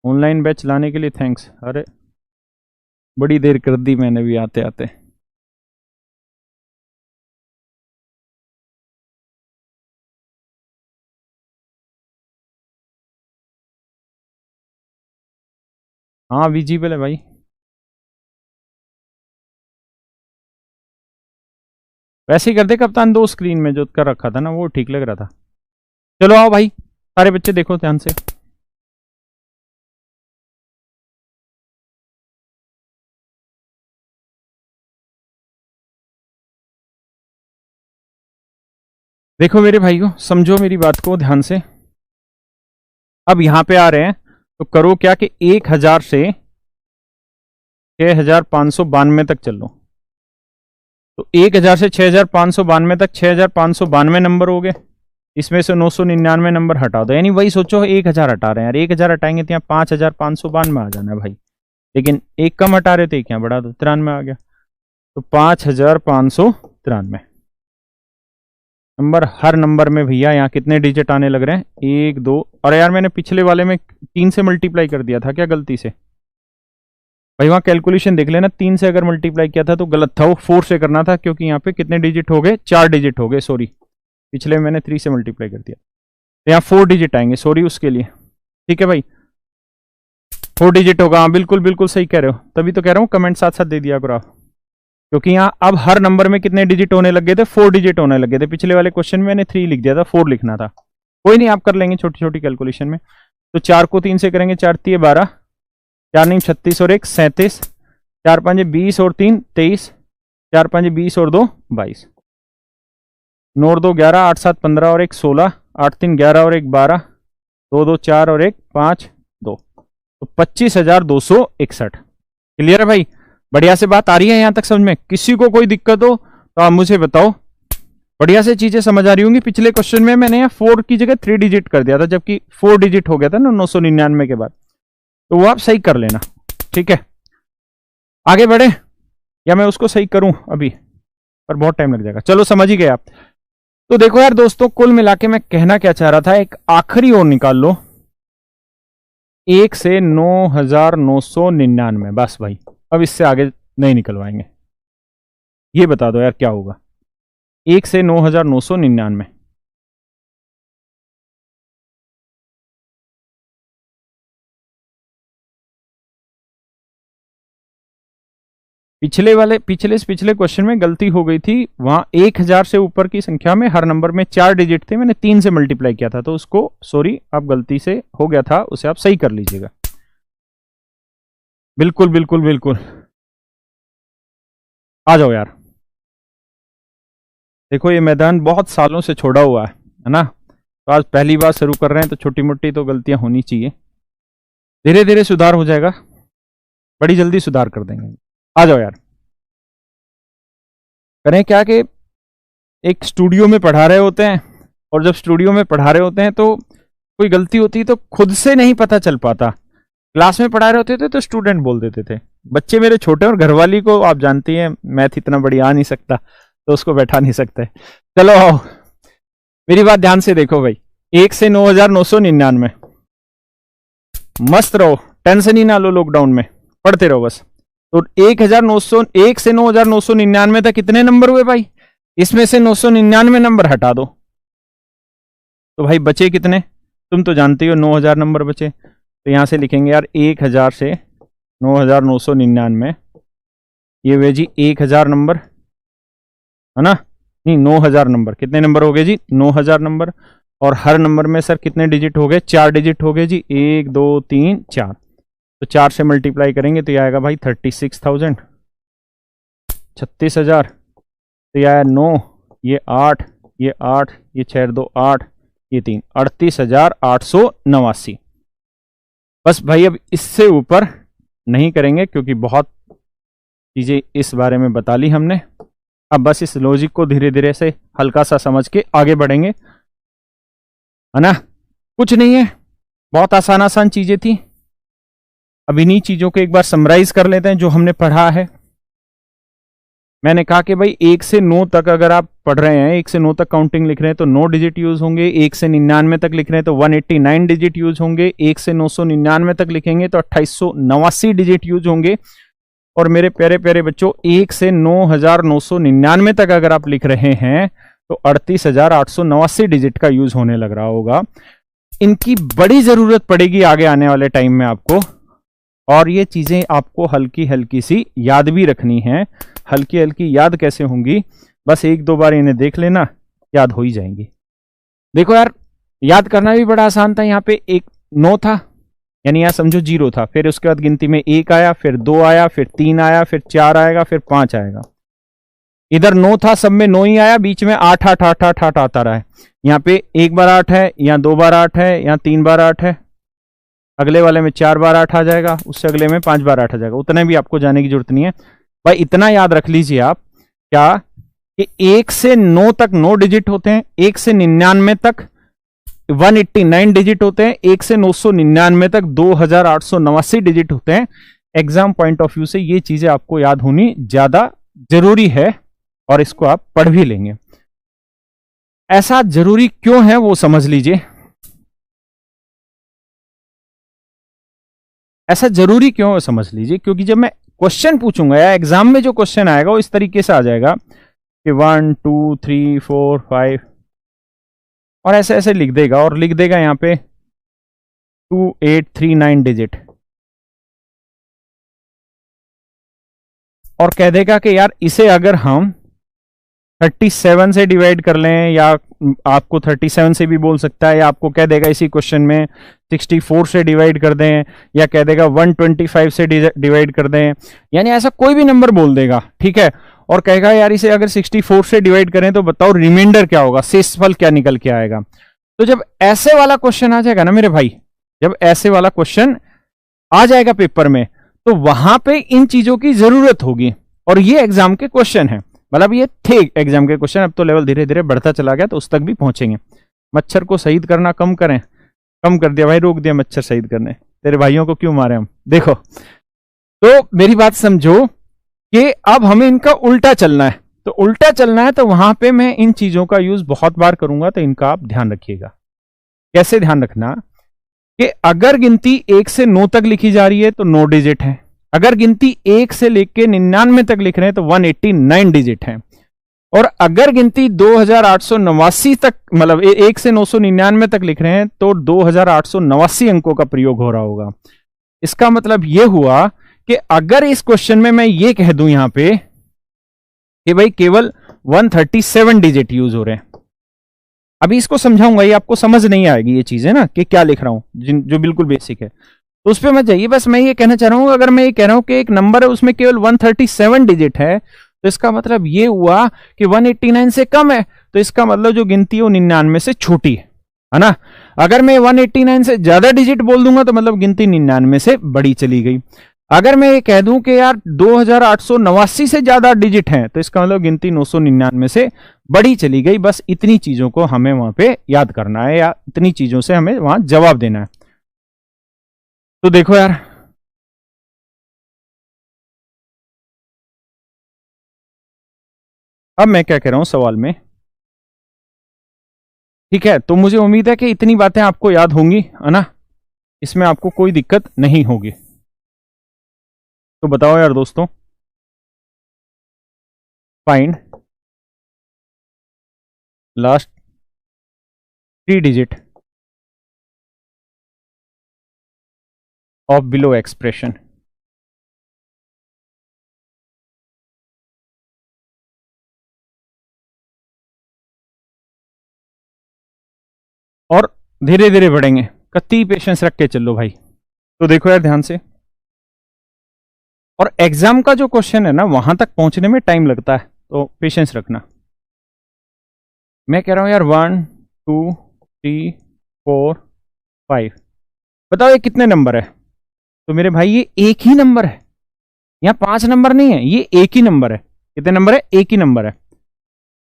ऑनलाइन बैच लाने के लिए थैंक्स। अरे बड़ी देर कर दी मैंने भी आते आते। हाँ विजिबल है भाई। वैसे ही कर दे कप्तान, 2 स्क्रीन में जो कर रखा था ना वो ठीक लग रहा था। चलो आओ भाई सारे बच्चे देखो ध्यान से। देखो मेरे भाइयों, समझो मेरी बात को ध्यान से। अब यहां पे आ रहे हैं तो करो क्या कि 1000 से 6592 तक चलो। तो 1000 से 6592 तक 6592 नंबर हो गए, इसमें से 999 नंबर हटा दो, यानी वही सोचो 1000 हटा रहे हैं यार, 1000 हटाएंगे तो यहाँ 5592 आ जाना है भाई, लेकिन एक कम हटा रहे थे, क्या बढ़ा दो, 93 आ गया। तो 5593 नंबर, हर नंबर में भैया यहाँ कितने डिजिट आने लग रहे हैं? 1 2, और यार मैंने पिछले वाले में 3 से मल्टीप्लाई कर दिया था क्या गलती से? भाई वहां कैलकुलेशन देख लेना, 3 से अगर मल्टीप्लाई किया था तो गलत था, वो 4 से करना था, क्योंकि यहाँ पे कितने डिजिट हो गए? 4 डिजिट हो गए, सॉरी पिछले में मैंने 3 से मल्टीप्लाई कर दिया, तो यहाँ 4 डिजिट आएंगे, सॉरी उसके लिए। ठीक है भाई 4 डिजिट होगा, हाँ बिल्कुल बिल्कुल सही कह रहे हो, तभी तो कह रहा हूँ कमेंट साथ साथ दे दिया करो आप, क्योंकि यहाँ अब हर नंबर में कितने डिजिट होने लगे थे? 4 डिजिट होने लगे थे। पिछले वाले क्वेश्चन में मैंने 3 लिख दिया था, 4 लिखना था। कोई नहीं आप कर लेंगे छोटी छोटी कैलकुलेशन में। तो 4 को 3 से करेंगे, 4 3 12, 4 9 36 और 1 37, 4 5 20 और 3 23, 4 5 20 और 2 22, 9 और 2 11, 8 7 15 और 1 16, 8 3 11 और 1 12, 2 2 4 और 1 5 2, तो 25,261। क्लियर है भाई? बढ़िया से बात आ रही है यहां तक समझ में? किसी को कोई दिक्कत हो तो आप मुझे बताओ। बढ़िया से चीजें समझ आ रही होंगी। पिछले क्वेश्चन में मैंने यहाँ 4 की जगह 3 डिजिट कर दिया था, जबकि 4 डिजिट हो गया था ना 999 के बाद, तो वो आप सही कर लेना। ठीक है आगे बढ़े या मैं उसको सही करूं अभी? पर बहुत टाइम लग जाएगा, चलो समझ ही गए आप। तो देखो यार दोस्तों, कुल मिला के मैं कहना क्या चाह रहा था, एक आखिरी और निकाल लो, 1 से 9999, बस भाई अब इससे आगे नहीं निकलवाएंगे। ये बता दो यार क्या होगा 1 से 9999? पिछले क्वेश्चन में गलती हो गई थी, वहां 1000 से ऊपर की संख्या में हर नंबर में 4 डिजिट थे, मैंने 3 से मल्टीप्लाई किया था, तो उसको सॉरी आप गलती से हो गया था, उसे आप सही कर लीजिएगा। बिल्कुल बिल्कुल बिल्कुल आ जाओ यार। देखो ये मैदान बहुत सालों से छोड़ा हुआ है ना, तो आज पहली बार शुरू कर रहे हैं, तो छोटी मोटी तो गलतियां होनी चाहिए, धीरे धीरे सुधार हो जाएगा, बड़ी जल्दी सुधार कर देंगे। आ जाओ यार। करें क्या कि एक स्टूडियो में पढ़ा रहे होते हैं, और जब स्टूडियो में पढ़ा रहे होते हैं तो कोई गलती होती है तो खुद से नहीं पता चल पाता, क्लास में पढ़ा रहे होते थे तो स्टूडेंट बोल देते थे, बच्चे मेरे छोटे और घरवाली को आप जानती हैं मैथ इतना बढ़िया आ नहीं सकता तो उसको बैठा नहीं सकते। चलो आओ मेरी बात ध्यान से देखो भाई, 1 से 9,999, मस्त रहो, टेंशन ही ना लो, लॉकडाउन में पढ़ते रहो बस। तो 1 से 9,999 तक कितने नंबर हुए भाई, इसमें से 999 नंबर हटा दो तो भाई बचे कितने, तुम तो जानते हो 9,000 नंबर बचे। तो यहां से लिखेंगे यार 1,000 से 9,999, ये हुए जी 1,000 नंबर, है ना, नहीं 9,000 नंबर, कितने नंबर हो गए जी 9,000 नंबर। और हर नंबर में सर कितने डिजिट हो गए, 4 डिजिट हो गए जी, 1 2 3 4, तो 4 से मल्टीप्लाई करेंगे तो ये आएगा भाई 36,000, 36,000, तो ये आया 9, ये 8, ये 8, ये 6 2 8, ये 3, 38,889। बस भाई अब इससे ऊपर नहीं करेंगे क्योंकि बहुत चीजें इस बारे में बता ली हमने। अब बस इस लॉजिक को धीरे धीरे से हल्का सा समझ के आगे बढ़ेंगे, है ना, कुछ नहीं है, बहुत आसान आसान चीजें थी। अब इन्हीं चीजों को एक बार समराइज कर लेते हैं जो हमने पढ़ा है। मैंने कहा कि भाई 1 से 9 तक अगर आप पढ़ रहे हैं, 1 से 9 तक काउंटिंग लिख रहे हैं तो 9 डिजिट यूज होंगे, 1 से 99 तक लिख रहे हैं तो 189 डिजिट यूज होंगे, 1 से 999 तक लिखेंगे तो 2889 डिजिट यूज होंगे। और मेरे प्यारे प्यारे बच्चों 1 से 9,999 तक अगर आप लिख रहे हैं तो 38,889 डिजिट का यूज होने लग रहा होगा। इनकी बड़ी जरूरत पड़ेगी आगे आने वाले टाइम में आपको, और ये चीजें आपको हल्की हल्की सी याद भी रखनी है। हल्की हल्की याद कैसे होंगी, बस 1-2 बार इन्हें देख लेना, याद हो ही जाएंगी। देखो यार याद करना भी बड़ा आसान था। यहाँ पे एक 9 था, यानी यहाँ समझो 0 था, फिर उसके बाद गिनती में 1 आया, फिर 2 आया, फिर 3 आया, फिर 4 आएगा, फिर 5 आएगा। इधर 9 था, सब में 9 ही आया, बीच में 8 8 8 8 8 आता रहा है। यहाँ पे 1 बार 8 है, यहाँ 2 बार 8 है, यहाँ 3 बार 8 है, अगले वाले में 4 बार 8 आ जाएगा, उससे अगले में 5 बार 8 आ जाएगा। उतने भी आपको जाने की जरूरत नहीं है भाई, इतना याद रख लीजिए आप क्या कि 1 से 9 तक 9 डिजिट होते हैं, 1 से 99 तक 189 डिजिट होते हैं, 1 से 999 तक 2,889 डिजिट होते हैं। एग्जाम पॉइंट ऑफ व्यू से ये चीजें आपको याद होनी ज्यादा जरूरी है और इसको आप पढ़ भी लेंगे। ऐसा जरूरी क्यों है वो समझ लीजिए। ऐसा जरूरी क्यों है समझ लीजिए, क्योंकि जब मैं क्वेश्चन पूछूंगा या एग्जाम में जो क्वेश्चन आएगा वो इस तरीके से आ जाएगा कि 1 2 3 4 5 और ऐसे ऐसे लिख देगा, और लिख देगा यहाँ पे 2839 डिजिट, और कह देगा कि यार इसे अगर हम 37 से डिवाइड कर लें, या आपको 37 से भी बोल सकता है, या आपको कह देगा इसी क्वेश्चन में 64 से डिवाइड कर दें, या कह देगा 125 से डिवाइड कर दें, यानी ऐसा कोई भी नंबर बोल देगा, ठीक है, और कहेगा यार इसे अगर 64 से डिवाइड करें तो बताओ रिमाइंडर क्या होगा, शेषफल क्या निकल के आएगा। तो जब ऐसे वाला क्वेश्चन आ जाएगा ना मेरे भाई, जब ऐसे वाला क्वेश्चन आ जाएगा पेपर में, तो वहां पे इन चीजों की जरूरत होगी। और ये एग्जाम के क्वेश्चन है, मतलब ये थे एग्जाम के क्वेश्चन, अब तो लेवल धीरे धीरे बढ़ता चला गया तो उस तक भी पहुंचेंगे। मच्छर को शहीद करना कम करें, कम कर दिया भाई, रोक दिया मच्छर शहीद करने, तेरे भाइयों को क्यों मारे हम। देखो तो मेरी बात समझो कि अब हमें इनका उल्टा चलना है, तो उल्टा चलना है तो वहां पे मैं इन चीजों का यूज बहुत बार करूंगा, तो इनका आप ध्यान रखिएगा। कैसे ध्यान रखना कि अगर गिनती 1 से 9 तक लिखी जा रही है तो 9 डिजिट है, अगर गिनती 1 से लेके 99 तक लिख रहे हैं तो 189 डिजिट है, और अगर गिनती 2,889 तक, मतलब 1 से 999 तक लिख रहे हैं तो 2,889 अंकों का प्रयोग हो रहा होगा। इसका मतलब यह हुआ कि अगर इस क्वेश्चन में मैं ये कह दूं यहां पे कि भाई केवल 137 डिजिट यूज हो रहे हैं, अभी इसको समझाऊंगा, ये आपको समझ नहीं आएगी ये चीजें ना कि क्या लिख रहा हूं, जो बिल्कुल बेसिक है, तो उस पर मत जाइए। बस मैं ये कहना चाह रहा हूं, अगर मैं ये कह रहा हूं कि एक नंबर है उसमें केवल 137 डिजिट है, तो इसका मतलब ये हुआ कि 189 से कम है, तो इसका मतलब जो गिनती है वो 99 से छोटी है ना। अगर मैं 189 से ज्यादा डिजिट बोल दूंगा तो मतलब गिनती 99 से बड़ी चली गई। अगर मैं ये कह दूं कि यार 2,889 से ज्यादा डिजिट हैं, तो इसका मतलब गिनती 999 से बड़ी चली गई। बस इतनी चीजों को हमें वहां पे याद करना है, या इतनी चीजों से हमें वहां जवाब देना है। तो देखो यार, अब मैं क्या कह रहा हूं सवाल में, ठीक है। तो मुझे उम्मीद है कि इतनी बातें आपको याद होंगी, है ना, इसमें आपको कोई दिक्कत नहीं होगी। तो बताओ यार दोस्तों, find last 3 digit of below expression. और धीरे धीरे बढ़ेंगे, कति पेशेंस रख के चलो भाई। तो देखो यार ध्यान से, और एग्जाम का जो क्वेश्चन है ना, वहां तक पहुंचने में टाइम लगता है, तो पेशेंस रखना। मैं कह रहा हूं यार 1 2 3 4 5, बताओ ये कितने नंबर है? तो मेरे भाई ये एक ही नंबर है, यहां 5 नंबर नहीं है, ये एक ही नंबर है। कितने नंबर है? एक ही नंबर है।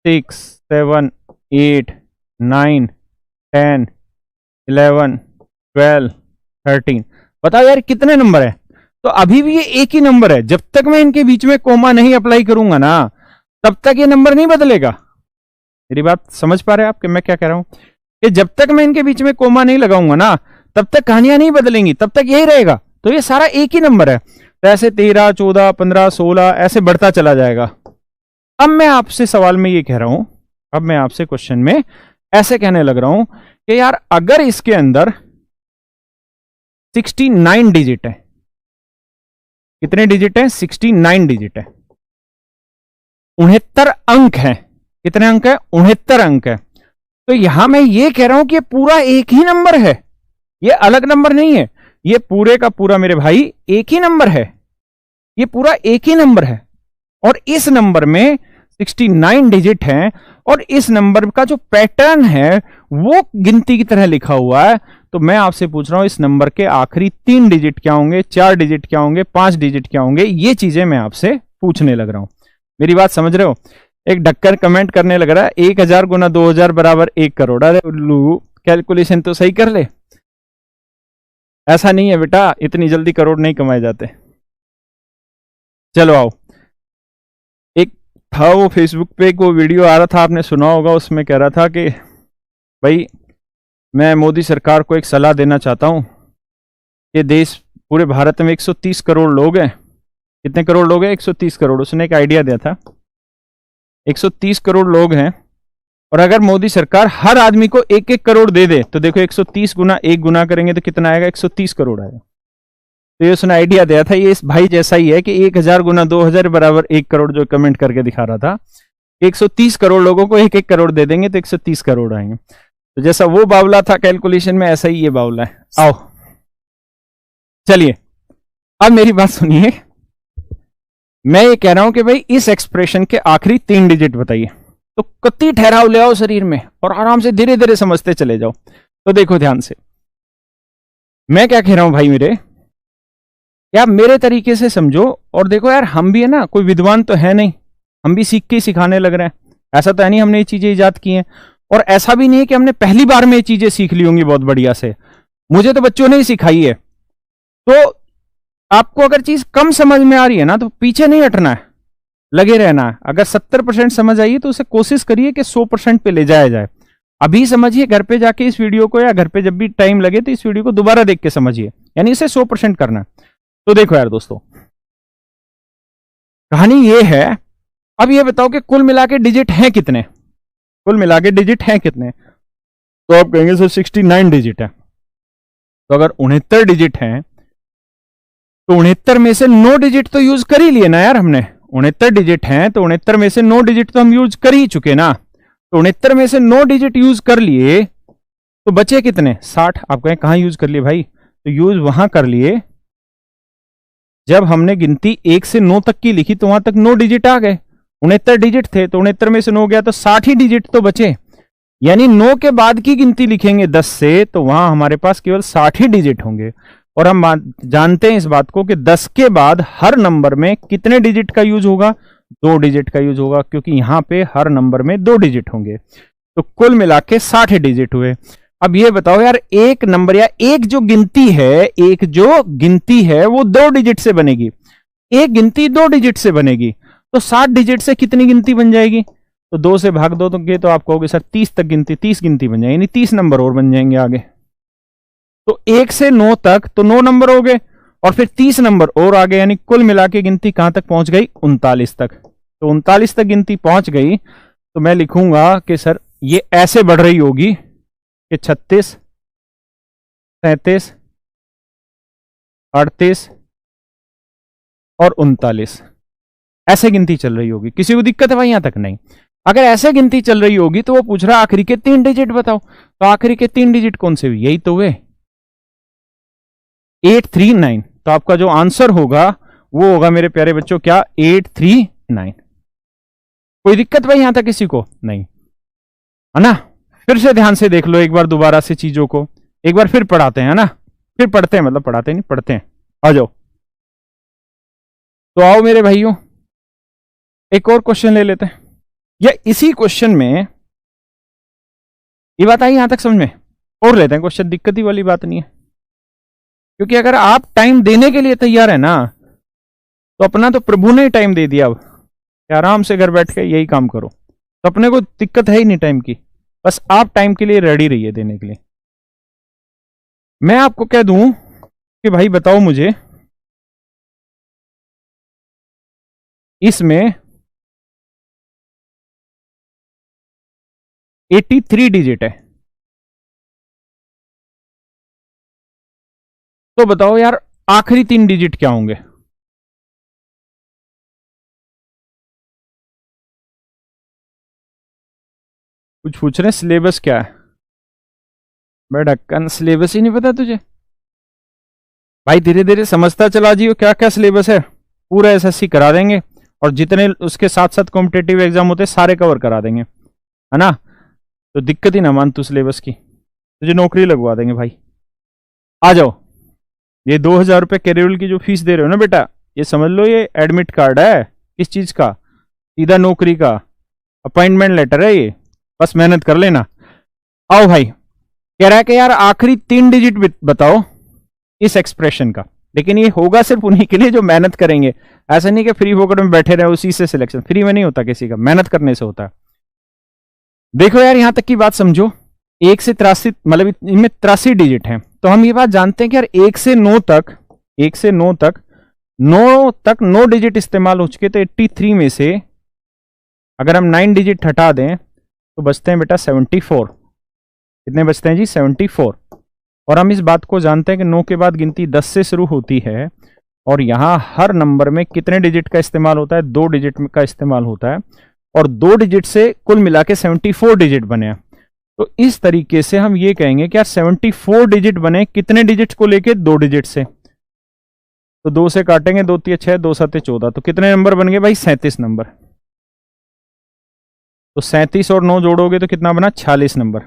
6 7 8 9 10 11 12 13, बताओ यार कितने नंबर है? तो अभी भी ये एक ही नंबर है। जब तक मैं इनके बीच में कोमा नहीं अप्लाई करूंगा ना, तब तक ये नंबर नहीं बदलेगा। मेरी बात समझ पा रहे हैं आप कि मैं क्या कह रहा हूं? कि जब तक मैं इनके बीच में कोमा नहीं लगाऊंगा ना, तब तक कहानियां नहीं बदलेंगी, तब तक यही रहेगा। तो ये सारा एक ही नंबर है। तो ऐसे 13 14 15 16 ऐसे बढ़ता चला जाएगा। अब मैं आपसे सवाल में ये कह रहा हूं, अब मैं आपसे क्वेश्चन में ऐसे कहने लग रहा हूं कि यार अगर इसके अंदर 69 डिजिट है, कितने डिजिट है? 69 डिजिट है, 69 अंक है। कितने अंक है? 69 अंक है। तो यहां मैं ये कह रहा हूं कि ये पूरा एक ही नंबर है, ये अलग नंबर नहीं है, ये पूरे का पूरा मेरे भाई एक ही नंबर है, ये पूरा एक ही नंबर है। और इस नंबर में 69 डिजिट हैं, और इस नंबर का जो पैटर्न है वो गिनती की तरह लिखा हुआ है। तो मैं आपसे पूछ रहा हूं इस नंबर के आखिरी 3 डिजिट क्या होंगे, 4 डिजिट क्या होंगे, 5 डिजिट क्या होंगे? ये चीजें मैं आपसे पूछने लग रहा हूं। मेरी बात समझ रहे हो? एक ढक्कर कमेंट करने लग रहा है 1000 गुना 2000 बराबर 1 करोड़। अरे उल्लू, कैलकुलेशन तो सही कर ले। ऐसा नहीं है बेटा, इतनी जल्दी करोड़ नहीं कमाए जाते। चलो आओ, एक था वो फेसबुक पे एक वो वीडियो आ रहा था, आपने सुना होगा, उसमें कह रहा था कि भाई मैं मोदी सरकार को एक सलाह देना चाहता हूं कि देश, पूरे भारत में 130 करोड़ लोग हैं। कितने करोड़ लोग हैं? 130 करोड़। उसने एक आइडिया दिया था, 130 करोड़ लोग हैं, और अगर मोदी सरकार हर आदमी को 1-1 करोड़ दे दे, तो देखो 130 गुना 1 गुना करेंगे तो कितना आएगा? 130 करोड़ आएगा। तो ये उसने आइडिया दिया था, ये इस भाई जैसा ही है कि 1000 गुना 2000 बराबर 1 करोड़, जो कमेंट करके दिखा रहा था। 130 करोड़ लोगों को 1-1 करोड़ दे देंगे तो 130 करोड़ आएंगे। तो जैसा वो बावला था कैलकुलेशन में, ऐसा ही ये बावला है। आओ चलिए, अब मेरी बात सुनिए। मैं ये कह रहा हूं कि भाई इस एक्सप्रेशन के आखिरी 3 डिजिट बताइए। तो कति ठहराव ले आओ शरीर में, और आराम से धीरे धीरे समझते चले जाओ। तो देखो ध्यान से, मैं क्या कह रहा हूं भाई मेरे, या मेरे तरीके से समझो। और देखो यार, हम भी है ना, कोई विद्वान तो है नहीं, हम भी सीख के सिखाने लग रहे हैं। ऐसा तो है नहीं हमने ये चीजें इजाद की हैं, और ऐसा भी नहीं है कि हमने पहली बार में ये चीजें सीख ली होंगी बहुत बढ़िया से। मुझे तो बच्चों ने ही सिखाई है। तो आपको अगर चीज कम समझ में आ रही है ना, तो पीछे नहीं हटना है, लगे रहना है। अगर 70% समझ आइए तो उसे कोशिश करिए कि 100% पे ले जाया जाए। अभी समझिए, घर पे जाके इस वीडियो को, या घर पे जब भी टाइम लगे तो इस वीडियो को दोबारा देख के समझिए, यानी इसे 100% करना है। तो देखो यार दोस्तों, कहानी ये है। अब ये बताओ कि कुल मिला के डिजिट हैं कितने? कुल मिला के डिजिट हैं कितने? तो आप कहेंगे सर 69 डिजिट है। तो अगर 69 डिजिट हैं, तो 69 में से 9 डिजिट तो यूज कर ही लिए ना यार हमने। 69 डिजिट हैं तो 69 में से 9 डिजिट तो हम यूज कर ही चुके ना। तो 69 में से 9 डिजिट यूज कर लिए, तो बचे कितने? 60। आप कहें कहां यूज कर लिए भाई? तो यूज वहां कर लिए जब हमने गिनती 1 से 9 तक की लिखी, तो वहां तक 9 डिजिट आ गए। 69 डिजिट थे, तो 69 में से 9 गया तो 60 ही डिजिट तो बचे। यानी 9 के बाद की गिनती लिखेंगे 10 से, तो वहां हमारे पास केवल 60 ही डिजिट होंगे। और हम जानते हैं इस बात को कि 10 के बाद हर नंबर में कितने डिजिट का यूज होगा? 2 डिजिट का यूज होगा, क्योंकि यहां पे हर नंबर में 2 डिजिट होंगे। तो कुल मिला के 60 डिजिट हुए। अब ये बताओ यार, एक नंबर या एक जो गिनती है, एक जो गिनती है वो 2 डिजिट से बनेगी। एक गिनती 2 डिजिट से बनेगी, तो 7 डिजिट से कितनी गिनती बन जाएगी? तो 2 से भाग दो तो आप कहोगे सर 30 तक गिनती, 30 गिनती बन जाएगी, यानी 30 नंबर और बन जाएंगे आगे। तो 1 से 9 तक तो 9 नंबर हो गए, और फिर 30 नंबर और आगे, यानी कुल मिला के गिनती कहां तक पहुंच गई? 39 तक। तो 39 तक गिनती पहुंच गई, तो मैं लिखूंगा कि सर ये ऐसे बढ़ रही होगी कि 36, 37, 38 और 39, ऐसे गिनती चल रही होगी। किसी को दिक्कत है भाई यहां तक? नहीं। अगर ऐसे गिनती चल रही होगी तो वो पूछ रहा आखिरी के 3 डिजिट बताओ, तो आखिरी के 3 डिजिट कौन से हुए? यही तो हुए, 839। तो आपका जो आंसर होगा वो होगा मेरे प्यारे बच्चों क्या? 839। कोई दिक्कत भाई यहां तक किसी को? नहीं, है ना? फिर से ध्यान से देख लो एक बार दोबारा से चीजों को, एक बार फिर पढ़ाते हैं ना, फिर पढ़ते हैं, मतलब पढ़ाते नहीं, पढ़ते हैं। आ जाओ, तो आओ मेरे भाइयों, एक और क्वेश्चन ले लेते हैं, या इसी क्वेश्चन में ये बात आई यहां तक समझ में? और लेते हैं क्वेश्चन, दिक्कत ही वाली बात नहीं है, क्योंकि अगर आप टाइम देने के लिए तैयार है ना, तो अपना तो प्रभु ने ही टाइम दे दिया, अब कि आराम से घर बैठ के यही काम करो, तो अपने को दिक्कत है ही नहीं टाइम की, बस आप टाइम के लिए रेडी रहिए देने के लिए। मैं आपको कह दूं कि भाई बताओ मुझे, इसमें 83 डिजिट है, तो बताओ यार आखिरी 3 डिजिट क्या होंगे? कुछ पूछ रहे हैं, सिलेबस क्या है? बेटा सिलेबस ही नहीं पता तुझे? भाई धीरे धीरे समझता चला जियो क्या क्या सिलेबस है, पूरा एसएससी करा देंगे, और जितने उसके साथ साथ कॉम्पिटेटिव एग्जाम होते हैं सारे कवर करा देंगे, है ना? तो दिक्कत ही ना मान तू सिलेबस की, तुझे नौकरी लगवा देंगे भाई। आ जाओ, ये 2,000 रुपये कैरियर की जो फीस दे रहे हो ना बेटा, ये समझ लो ये एडमिट कार्ड है, किस चीज का? सीधा नौकरी का अपॉइंटमेंट लेटर है ये, बस मेहनत कर लेना। आओ भाई, कह रहा है कि यार आखिरी 3 डिजिट बताओ इस एक्सप्रेशन का, लेकिन ये होगा सिर्फ उन्हीं के लिए जो मेहनत करेंगे, ऐसा नहीं कि फ्री फोकट में बैठे रहे उसी से सिलेक्शन, फ्री में नहीं होता किसी का, मेहनत करने से होता है। देखो यार यहां तक की बात समझो, 1 से 83, मतलब इनमें 83 डिजिट हैं, तो हम ये बात जानते हैं कि यार 1 से 9 तक, 1 से 9 तक, 9 डिजिट इस्तेमाल हो चुके, तो 83 में से अगर हम 9 डिजिट हटा दें तो बचते हैं बेटा 74। कितने बचते हैं जी? 74। और हम इस बात को जानते हैं कि 9 के बाद गिनती 10 से शुरू होती है, और यहां हर नंबर में कितने डिजिट का इस्तेमाल होता है? 2 डिजिट का इस्तेमाल होता है, और 2 डिजिट से कुल मिला के 74 डिजिट बने हैं। तो इस तरीके से हम ये कहेंगे कि यार 74 डिजिट बने, कितने डिजिट को लेके? 2 डिजिट से। तो 2 से काटेंगे, 2 3 6, 2 7 14, तो कितने नंबर बन गए भाई? 37 नंबर। तो 37 और 9 जोड़ोगे तो कितना बना? 46 नंबर।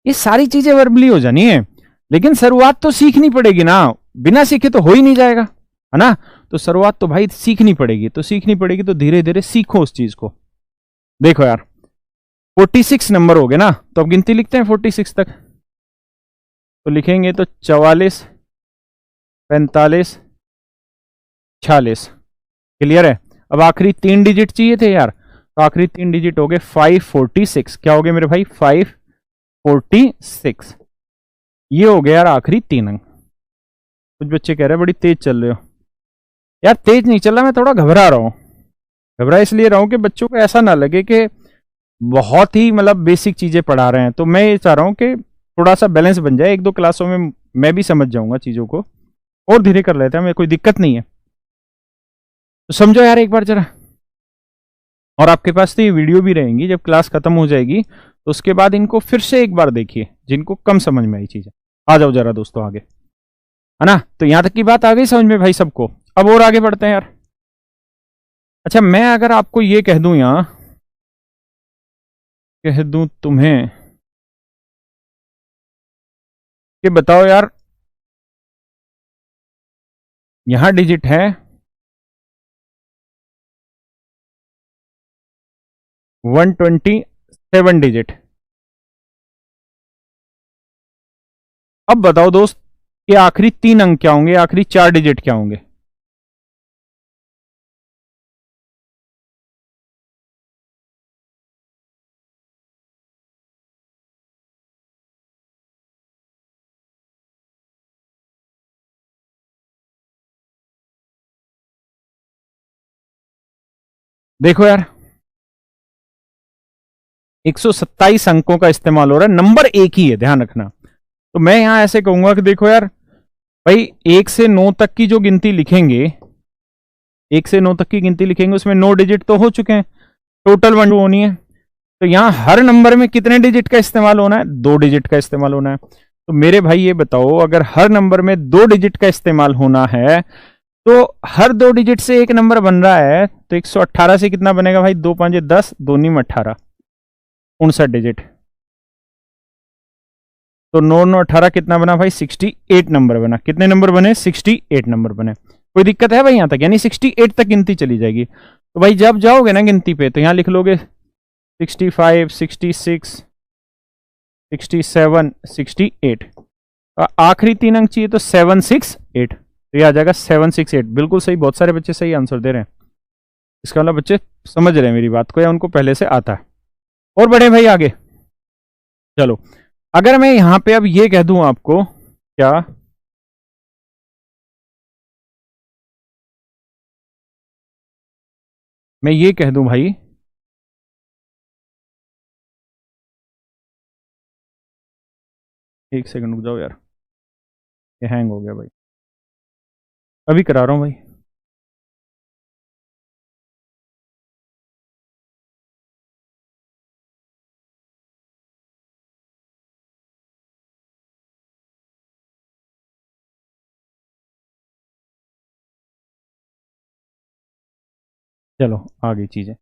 ये सारी चीजें वर्बली हो जानी है, लेकिन शुरुआत तो सीखनी पड़ेगी ना, बिना सीखे तो हो ही नहीं जाएगा, है ना? तो शुरुआत तो भाई सीखनी पड़ेगी, तो सीखनी पड़ेगी, तो धीरे धीरे सीखो उस चीज को। देखो यार 46 नंबर हो गए ना, तो अब गिनती लिखते हैं 46 तक, तो लिखेंगे तो 44, 45, 46। क्लियर है? अब आखिरी 3 डिजिट चाहिए थे यार, तो आखिरी 3 डिजिट हो गए 546। क्या हो गए मेरे भाई? 546। ये हो गया यार आखिरी 3 अंक। कुछ बच्चे कह रहे हैं बड़ी तेज चल रहे हो। यार तेज नहीं चल रहा, मैं थोड़ा घबरा रहा हूं। घबरा इसलिए रहा हूं कि बच्चों को ऐसा ना लगे कि बहुत ही मतलब बेसिक चीजें पढ़ा रहे हैं, तो मैं ये चाह रहा हूं कि थोड़ा सा बैलेंस बन जाए, 1 2 क्लासों में मैं भी समझ जाऊंगा चीजों को, और धीरे कर लेते हैं, हमें कोई दिक्कत नहीं है। तो समझो यार एक बार जरा, और आपके पास तो ये वीडियो भी रहेंगी, जब क्लास खत्म हो जाएगी तो उसके बाद इनको फिर से एक बार देखिए, जिनको कम समझ में आई चीजें। आ जाओ जरा दोस्तों आगे, है ना? तो यहां तक की बात आ गई समझ में भाई सबको? अब और आगे बढ़ते हैं यार। अच्छा, मैं अगर आपको ये कह दूं, यहां कह दूं तुम्हें कि बताओ यार, यहां डिजिट है 127 डिजिट, अब बताओ दोस्त कि आखिरी 3 अंक क्या होंगे, आखिरी 4 डिजिट क्या होंगे। देखो यार, 127 अंकों का इस्तेमाल हो रहा है, नंबर एक ही है, ध्यान रखना। तो मैं यहां ऐसे कहूंगा कि देखो यार भाई, 1 से 9 तक की जो गिनती लिखेंगे, 1 से 9 तक की गिनती लिखेंगे, उसमें 9 डिजिट तो हो चुके हैं, टोटल 1 होनी है। तो यहां हर नंबर में कितने डिजिट का इस्तेमाल होना है, 2 डिजिट का इस्तेमाल होना है। तो मेरे भाई ये बताओ, अगर हर नंबर में 2 डिजिट का इस्तेमाल होना है, तो हर 2 डिजिट से एक नंबर बन रहा है, तो 118 से कितना बनेगा भाई, 2 5 10, 2 9 18, 59 डिजिट। तो 9 9 18 कितना बना भाई, 68 नंबर बना। कितने नंबर बने, 68 नंबर बने। कोई दिक्कत है भाई यहां तक, यानी 68 तक गिनती चली जाएगी। तो भाई जब जाओगे ना गिनती पे, तो यहां लिख लोगे 65, 66, 67, 68। आखिरी 3 अंक चाहिए, तो 768। तो ये आ जाएगा 768। बिल्कुल सही, बहुत सारे बच्चे सही आंसर दे रहे हैं। इसका मतलब बच्चे समझ रहे हैं मेरी बात को, या उनको पहले से आता है। और बढ़े भाई आगे, चलो। अगर मैं यहां पे अब ये कह दूं आपको, क्या मैं ये कह दूं भाई, एक सेकंड रुक जाओ यार, ये हैंग हो गया भाई, अभी करा रहा हूं भाई। चलो आ गई चीजें,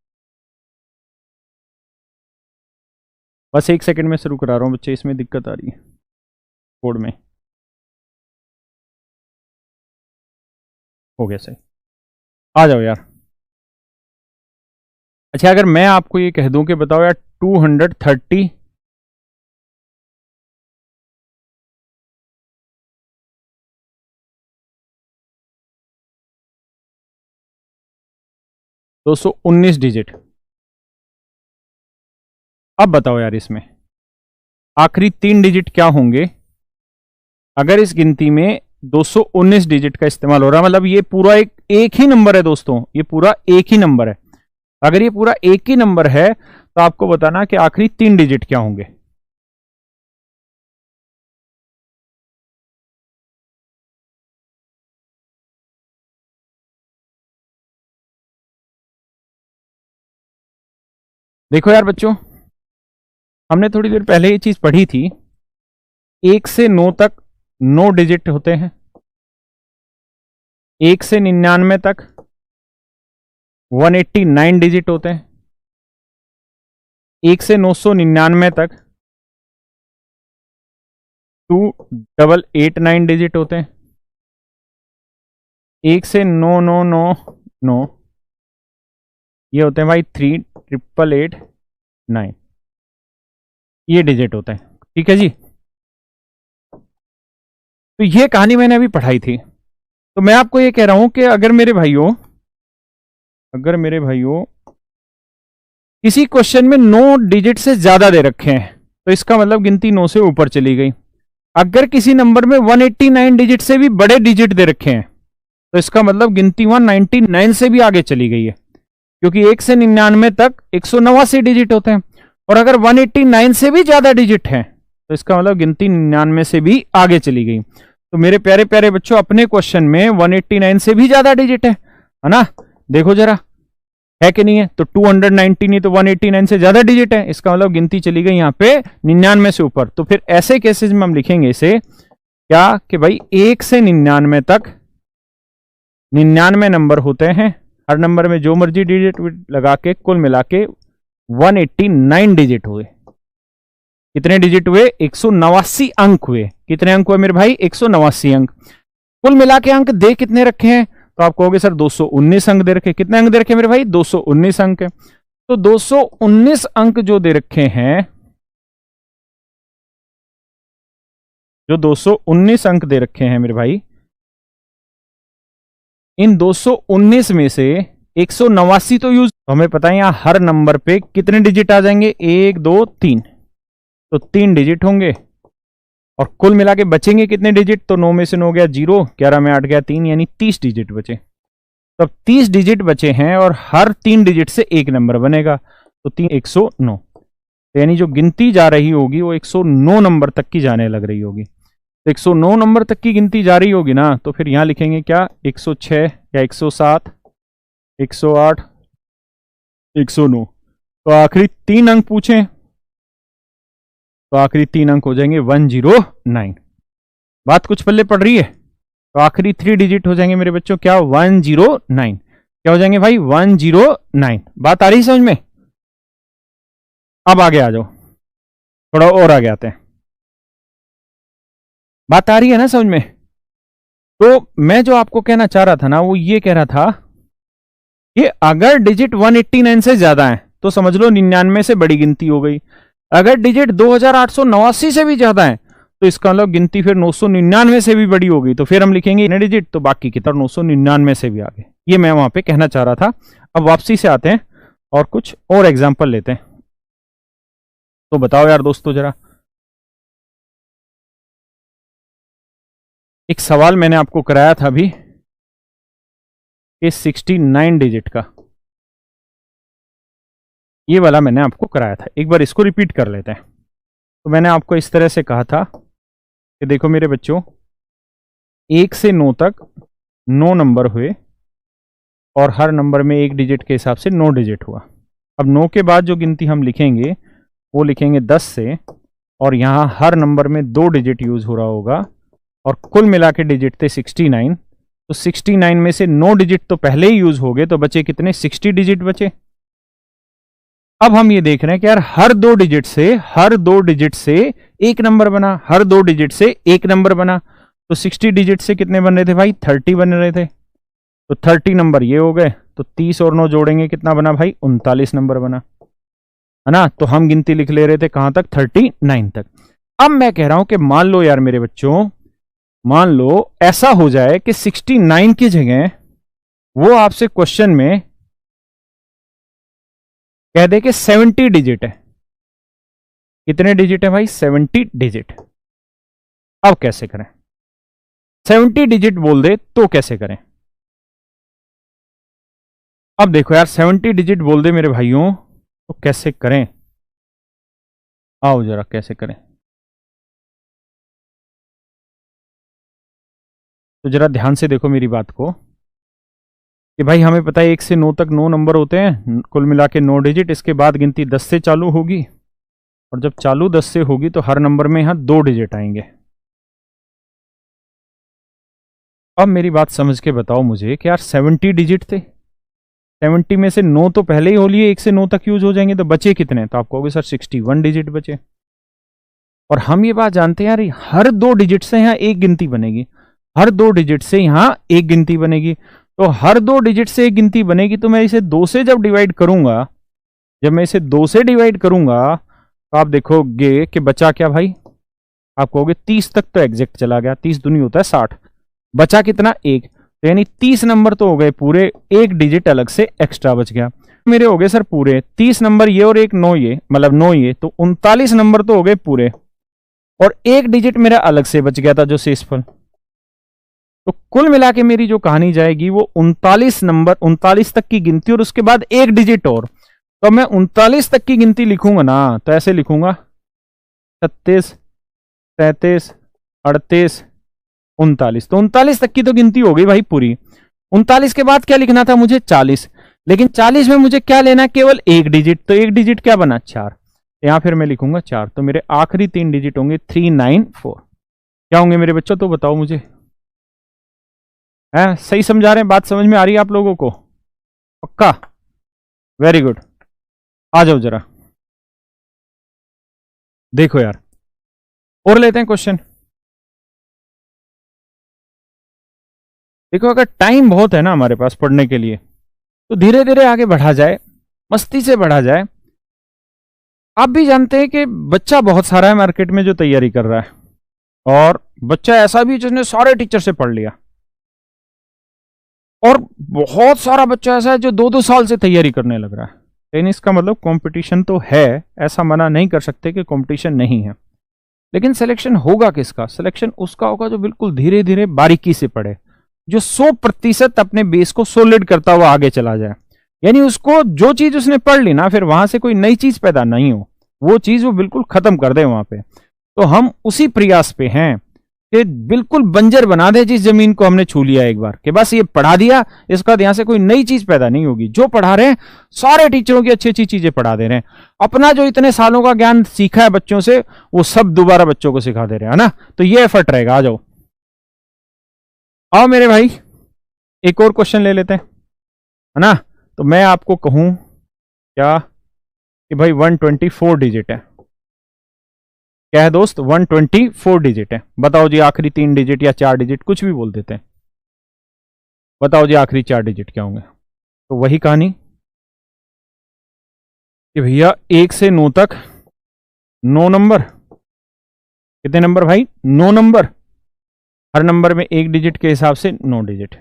बस एक सेकंड में शुरू करा रहा हूं बच्चे, इसमें दिक्कत आ रही है कोड में। हो गया सही, आ जाओ यार। अच्छा, अगर मैं आपको ये कह दूं कि बताओ यार, 230 219 डिजिट। अब बताओ यार, इसमें आखिरी 3 डिजिट क्या होंगे अगर इस गिनती में 219 डिजिट का इस्तेमाल हो रहा है। मतलब ये पूरा एक ही नंबर है दोस्तों, ये पूरा एक ही नंबर है। अगर ये पूरा एक ही नंबर है, तो आपको बताना कि आखिरी 3 डिजिट क्या होंगे। देखो यार बच्चों, हमने थोड़ी देर पहले ये चीज पढ़ी थी, 1 से 9 तक 9 डिजिट होते हैं, 1 से 99 तक 189 डिजिट होते हैं, 1 से 999 तक 2889 डिजिट होते हैं, 1 से 9999 ये होते हैं भाई 3889, ये डिजिट होते हैं। ठीक है जी, तो ये कहानी मैंने अभी पढ़ाई थी। तो मैं आपको ये कह रहा हूं कि अगर मेरे भाइयों किसी क्वेश्चन में 9 डिजिट से ज्यादा दे रखे हैं, तो इसका मतलब गिनती 9 से ऊपर चली गई। अगर किसी नंबर में 189 डिजिट से भी बड़े डिजिट दे रखे हैं, तो इसका मतलब गिनती 199 से भी आगे चली गई है, क्योंकि 1 से 99 तक 189 डिजिट होते हैं। और अगर 189 से भी ज्यादा डिजिट है, तो इसका मतलब गिनती 99 से भी आगे चली गई। तो मेरे प्यारे प्यारे बच्चों, अपने क्वेश्चन में 189 से भी ज्यादा डिजिट है ना, देखो जरा है कि नहीं है। तो 290 नहीं तो 189 से ज्यादा डिजिट है, इसका मतलब गिनती चली गई यहाँ पे 99 से ऊपर। तो फिर ऐसे केसेस में हम लिखेंगे इसे क्या, कि भाई 1 से 99 तक 99 नंबर होते हैं, हर नंबर में जो मर्जी डिजिट लगा के कुल मिला के 189 डिजिट हुए। कितने डिजिट हुए, 189 अंक हुए। कितने अंक हुए मेरे भाई, 189 अंक। कुल मिला के अंक दे कितने रखे हैं, तो आप कहोगे सर 219 अंक दे रखे। कितने अंक दे रखे मेरे भाई, 219 अंक है। तो 219 अंक जो दे रखे हैं, जो 219 अंक दे रखे हैं मेरे भाई, इन 219 में से 189 तो यूज, तो हमें पता है यहां हर नंबर पे कितने डिजिट आ जाएंगे, 1 2 3, तो 3 डिजिट होंगे। और कुल मिला के बचेंगे कितने डिजिट, तो 9 में से 9 गया 0, 11 में 8 गया 3, यानी 30 डिजिट बचे। तो अब 30 डिजिट बचे हैं और हर 3 डिजिट से एक नंबर बनेगा, तो 3 109, तो यानी जो गिनती जा रही होगी वो 109 नंबर तक की जाने लग रही होगी। तो 109 नंबर तक की गिनती जा रही होगी ना, तो फिर यहां लिखेंगे क्या, 106 या 107, 108, 109। तो आखिरी 3 अंक पूछें, तो आखिरी 3 अंक हो जाएंगे 109। बात कुछ पल्ले पड़ रही है? तो आखिरी 3 डिजिट हो जाएंगे मेरे बच्चों क्या, 109। क्या हो जाएंगे भाई, 109। बात आ रही समझ में? अब आगे आ जाओ, थोड़ा और आगे आते हैं। बात आ रही है ना समझ में? तो मैं जो आपको कहना चाह रहा था ना, वो ये कह रहा था कि अगर डिजिट 189 से ज्यादा है तो समझ लो 99 से बड़ी गिनती हो गई। अगर डिजिट 2889 से भी ज्यादा है तो इसका मतलब गिनती फिर 999 से भी बड़ी होगी। तो फिर हम लिखेंगे इतने डिजिट, तो बाकी की तरह 999 से भी आगे। ये मैं वहां पे कहना चाह रहा था। अब वापसी से आते हैं और कुछ और एग्जाम्पल लेते हैं। तो बताओ यार दोस्तों जरा, एक सवाल मैंने आपको कराया था अभी, इस 69 डिजिट का, ये वाला मैंने आपको कराया था। एक बार इसको रिपीट कर लेते हैं। तो मैंने आपको इस तरह से कहा था कि देखो मेरे बच्चों, 1 से 9 तक 9 नंबर हुए और हर नंबर में एक डिजिट के हिसाब से 9 डिजिट हुआ। अब 9 के बाद जो गिनती हम लिखेंगे वो लिखेंगे 10 से, और यहां हर नंबर में 2 डिजिट यूज हो रहा होगा और कुल मिला के डिजिट थे 69। तो 69 में से 9 डिजिट तो पहले ही यूज हो गए, तो बचे कितने, 60 डिजिट बचे। अब हम ये देख रहे हैं कि यार हर 2 डिजिट से एक नंबर बना, हर 2 डिजिट से एक नंबर बना। तो 60 डिजिट से कितने बन रहे थे भाई, 30 बन रहे थे। तो 30 नंबर ये हो गए, तो 30 और 9 जोड़ेंगे कितना बना भाई, 39 नंबर बना, है ना। तो हम गिनती लिख ले रहे थे कहां तक, 39 तक। अब मैं कह रहा हूं कि मान लो यार मेरे बच्चों, मान लो ऐसा हो जाए कि 69 की जगह वो आपसे क्वेश्चन में कह दे कि 70 डिजिट है। कितने डिजिट है भाई, 70 डिजिट। अब कैसे करें, 70 डिजिट बोल दे तो कैसे करें? अब देखो यार, 70 डिजिट बोल दे मेरे भाइयों तो कैसे करें, आओ जरा कैसे करें। तो जरा ध्यान से देखो मेरी बात को कि भाई हमें पता है 1 से 9 तक 9 नंबर होते हैं, कुल मिला के 9 डिजिट। इसके बाद गिनती 10 से चालू होगी, और जब चालू 10 से होगी तो हर नंबर में यहां 2 डिजिट आएंगे। अब मेरी बात समझ के बताओ मुझे कि यार 70 डिजिट थे, 70 में से 9 तो पहले ही हो लिए, 1 से 9 तक यूज हो जाएंगे, तो बचे कितने? तो आप कहोगे सर 61 डिजिट बचे। और हम ये बात जानते हैं यार, हर 2 डिजिट से यहां एक गिनती बनेगी, हर 2 डिजिट से यहां एक गिनती बनेगी। तो हर 2 डिजिट से एक गिनती बनेगी, तो मैं इसे 2 से जब डिवाइड करूंगा, जब मैं इसे 2 से डिवाइड करूंगा तो आप देखोगे कि बचा क्या भाई, आप कहोगे 30 तक तो एग्जैक्ट चला गया, 30 दूनी होता है 60, बचा कितना, 1। तो यानी 30 नंबर तो हो गए पूरे, एक डिजिट अलग से एक्स्ट्रा बच गया। मेरे हो गए सर पूरे 30 नंबर, ये और एक 9 ये, मतलब 9 ये, तो 39 नंबर तो हो गए पूरे, और एक डिजिट मेरा अलग से बच गया था जो शेषफल। तो कुल मिला के मेरी जो कहानी जाएगी वो 39 नंबर, 39 तक की गिनती और उसके बाद एक डिजिट और। तो मैं 39 तक की गिनती लिखूंगा ना, तो ऐसे लिखूंगा 36, 37, 38, 39। तो 39 तक की तो गिनती हो गई भाई पूरी। 39 के बाद क्या लिखना था मुझे, 40। लेकिन 40 में मुझे क्या लेना है, केवल एक डिजिट। तो एक डिजिट क्या बना, 4। यहां फिर मैं लिखूंगा 4। तो मेरे आखिरी 3 डिजिट होंगे 394। क्या होंगे मेरे बच्चों, तो बताओ मुझे, है सही समझा रहे हैं, बात समझ में आ रही है आप लोगों को? पक्का, वेरी गुड। आ जाओ जरा देखो यार, और लेते हैं क्वेश्चन। देखो अगर टाइम बहुत है ना हमारे पास पढ़ने के लिए, तो धीरे धीरे आगे बढ़ा जाए, मस्ती से बढ़ा जाए। आप भी जानते हैं कि बच्चा बहुत सारा है मार्केट में जो तैयारी कर रहा है, और बच्चा ऐसा भी जिसने सारे टीचर से पढ़ लिया, और बहुत सारा बच्चा ऐसा है जो 2-2 साल से तैयारी करने लग रहा है। लेकिन इसका मतलब कंपटीशन तो है, ऐसा मना नहीं कर सकते कि कंपटीशन नहीं है। लेकिन सिलेक्शन होगा किसका? सिलेक्शन उसका होगा जो बिल्कुल धीरे धीरे बारीकी से पढ़े, जो 100% अपने बेस को सॉलिड करता हुआ आगे चला जाए। यानी उसको जो चीज उसने पढ़ ली ना, फिर वहां से कोई नई चीज पैदा नहीं हो, वो चीज वो बिल्कुल खत्म कर दे वहां पे। तो हम उसी प्रयास पे हैं कि बिल्कुल बंजर बना दे जिस जमीन को हमने छू लिया एक बार, कि बस ये पढ़ा दिया, इसका यहां से कोई नई चीज पैदा नहीं होगी। जो पढ़ा रहे हैं सारे टीचरों की अच्छी अच्छी चीजें पढ़ा दे रहे हैं, अपना जो इतने सालों का ज्ञान सीखा है बच्चों से वो सब दोबारा बच्चों को सिखा दे रहे हैं, है ना। तो ये एफर्ट रहेगा। आ जाओ, आओ मेरे भाई, एक और क्वेश्चन ले लेते हैं, है ना। तो मैं आपको कहूं क्या कि भाई 124 डिजिट है। क्या है दोस्त? 124 डिजिट है। बताओ जी आखिरी 3 डिजिट या 4 डिजिट, कुछ भी बोल देते हैं। बताओ जी आखिरी 4 डिजिट क्या होंगे? तो वही कहानी कि भैया 1 से 9 तक 9 नंबर। कितने नंबर भाई? 9 नंबर। हर नंबर में 1 डिजिट के हिसाब से 9 डिजिट।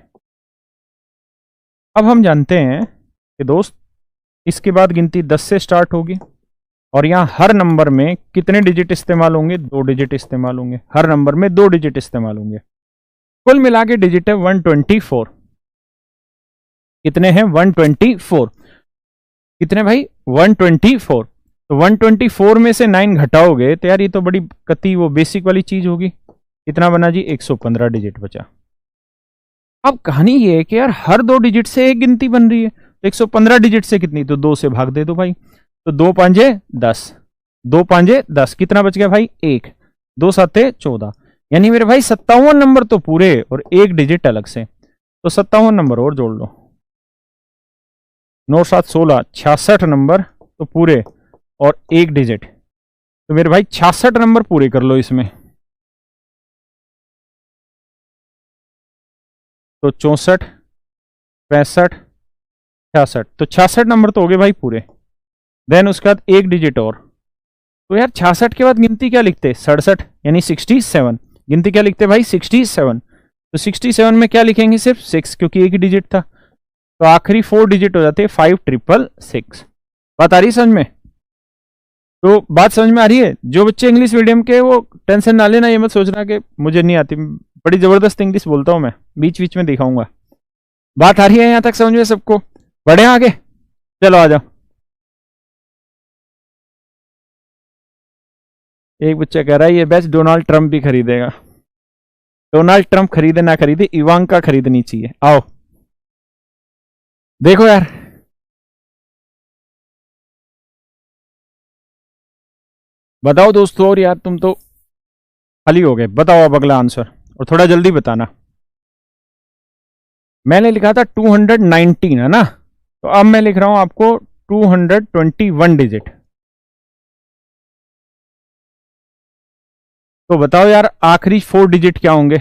अब हम जानते हैं कि दोस्त इसके बाद गिनती 10 से स्टार्ट होगी, और यहां हर नंबर में कितने डिजिट इस्तेमाल होंगे? 2 डिजिट इस्तेमाल होंगे। हर नंबर में 2 डिजिट इस्तेमाल होंगे। कुल मिला के डिजिट है 124। कितने हैं? 124। कितने भाई? 124। तो 124 में से 9 घटाओगे तो यार ये तो बड़ी कती वो बेसिक वाली चीज होगी। कितना बना जी? 115 डिजिट बचा। अब कहानी ये है कि यार हर 2 डिजिट से एक गिनती बन रही है, तो 115 डिजिट से कितनी? तो 2 से भाग दे दो भाई। तो 2 पांजे 10, 2 पांजे 10, कितना बच गया भाई? 1, 2 साते 14। यानी मेरे भाई 57 नंबर तो पूरे और 1 डिजिट अलग से। तो 57 नंबर और जोड़ लो, 9 7 16, 66 नंबर तो पूरे और 1 डिजिट। तो मेरे भाई 66 नंबर पूरे कर लो इसमें। तो 64, 65, 66, तो 66 नंबर तो हो गए भाई पूरे। देन उसके बाद 1 डिजिट और। तो यार 66 के बाद गिनती क्या लिखते? 67, यानी 67। गिनती क्या लिखते भाई? 67। तो 67 में क्या लिखेंगे? सिर्फ 6, क्योंकि 1 डिजिट था। तो आखिरी 4 डिजिट हो जाते 5666। बात आ रही समझ में? तो बात समझ में आ रही है? जो बच्चे इंग्लिश मीडियम के वो टेंशन ना लेना, ये मत सोचना कि मुझे नहीं आती, बड़ी जबरदस्त इंग्लिश बोलता हूं मैं, बीच बीच में दिखाऊंगा। बात आ रही है यहां तक समझ में सबको? बढ़े आगे, चलो आ जाओ। एक बच्चा कह रहा है ये बैच डोनाल्ड ट्रंप भी खरीदेगा। डोनाल्ड ट्रंप खरीदे ना खरीदे, इवांका खरीदनी चाहिए। आओ देखो यार, बताओ दोस्तों। और यार तुम तो खाली हो गए। बताओ अब अगला आंसर, और थोड़ा जल्दी बताना। मैंने लिखा था 219, है ना। तो अब मैं लिख रहा हूं आपको 221 डिजिट। तो बताओ यार आखिरी 4 डिजिट क्या होंगे?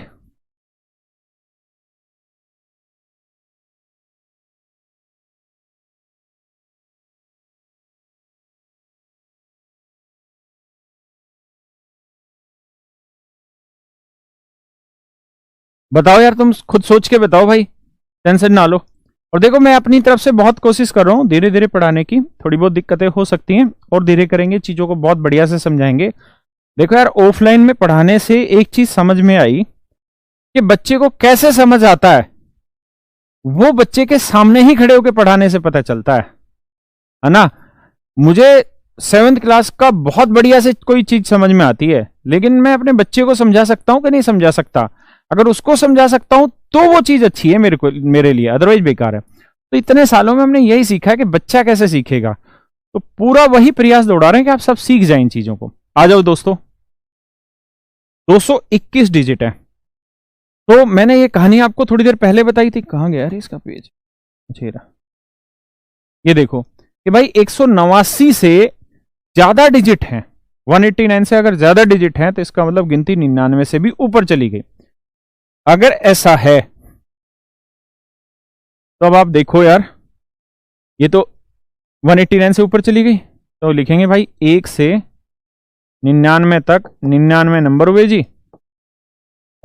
बताओ यार, तुम खुद सोच के बताओ भाई, टेंशन ना लो। और देखो मैं अपनी तरफ से बहुत कोशिश कर रहा हूं धीरे धीरे पढ़ाने की। थोड़ी बहुत दिक्कतें हो सकती हैं, और धीरे करेंगे, चीजों को बहुत बढ़िया से समझाएंगे। देखो यार, ऑफलाइन में पढ़ाने से एक चीज समझ में आई कि बच्चे को कैसे समझ आता है, वो बच्चे के सामने ही खड़े होकर पढ़ाने से पता चलता है ना। मुझे 7th क्लास का बहुत बढ़िया से कोई चीज समझ में आती है, लेकिन मैं अपने बच्चे को समझा सकता हूं कि नहीं समझा सकता? अगर उसको समझा सकता हूं तो वो चीज अच्छी है मेरे लिए, अदरवाइज बेकार है। तो इतने सालों में हमने यही सीखा है कि बच्चा कैसे सीखेगा, तो पूरा वही प्रयास दौड़ा रहे हैं कि आप सब सीख जाएं इन चीजों को। आ जाओ दोस्तों, 221 डिजिट है। तो मैंने ये कहानी आपको थोड़ी देर पहले बताई थी, कहां गया यार इसका पेज? अच्छा, ये देखो कि भाई 189 से ज्यादा डिजिट हैं। 189 से अगर ज्यादा डिजिट हैं तो इसका मतलब गिनती 99 से भी ऊपर चली गई। अगर ऐसा है तो अब आप देखो यार, ये तो 189 से ऊपर चली गई, तो लिखेंगे भाई 1 से 99 तक 99 नंबर हुए जी।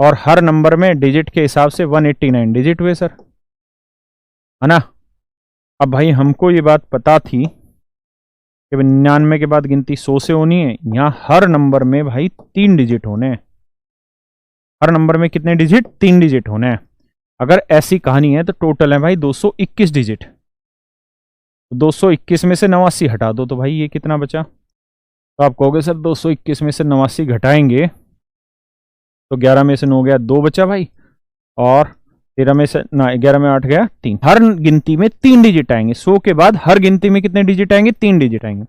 और हर नंबर में डिजिट के हिसाब से 189 डिजिट हुए सर, है ना। अब भाई हमको ये बात पता थी कि 99 के बाद गिनती 100 से होनी है। यहां हर नंबर में भाई 3 डिजिट होने हैं। हर नंबर में कितने डिजिट? 3 डिजिट होने हैं। अगर ऐसी कहानी है तो टोटल है भाई 221 डिजिट। 221 में से 89 हटा दो तो भाई ये कितना बचा? तो आप कहोगे सर 221 में से 89 घटाएंगे तो 11 में से 9 गया, 2 बचा भाई, और 13 में से ना 11 में 8 गया 3। हर गिनती में 3 डिजिट आएंगे। 100 के बाद हर गिनती में कितने डिजिट आएंगे? 3 डिजिट आएंगे।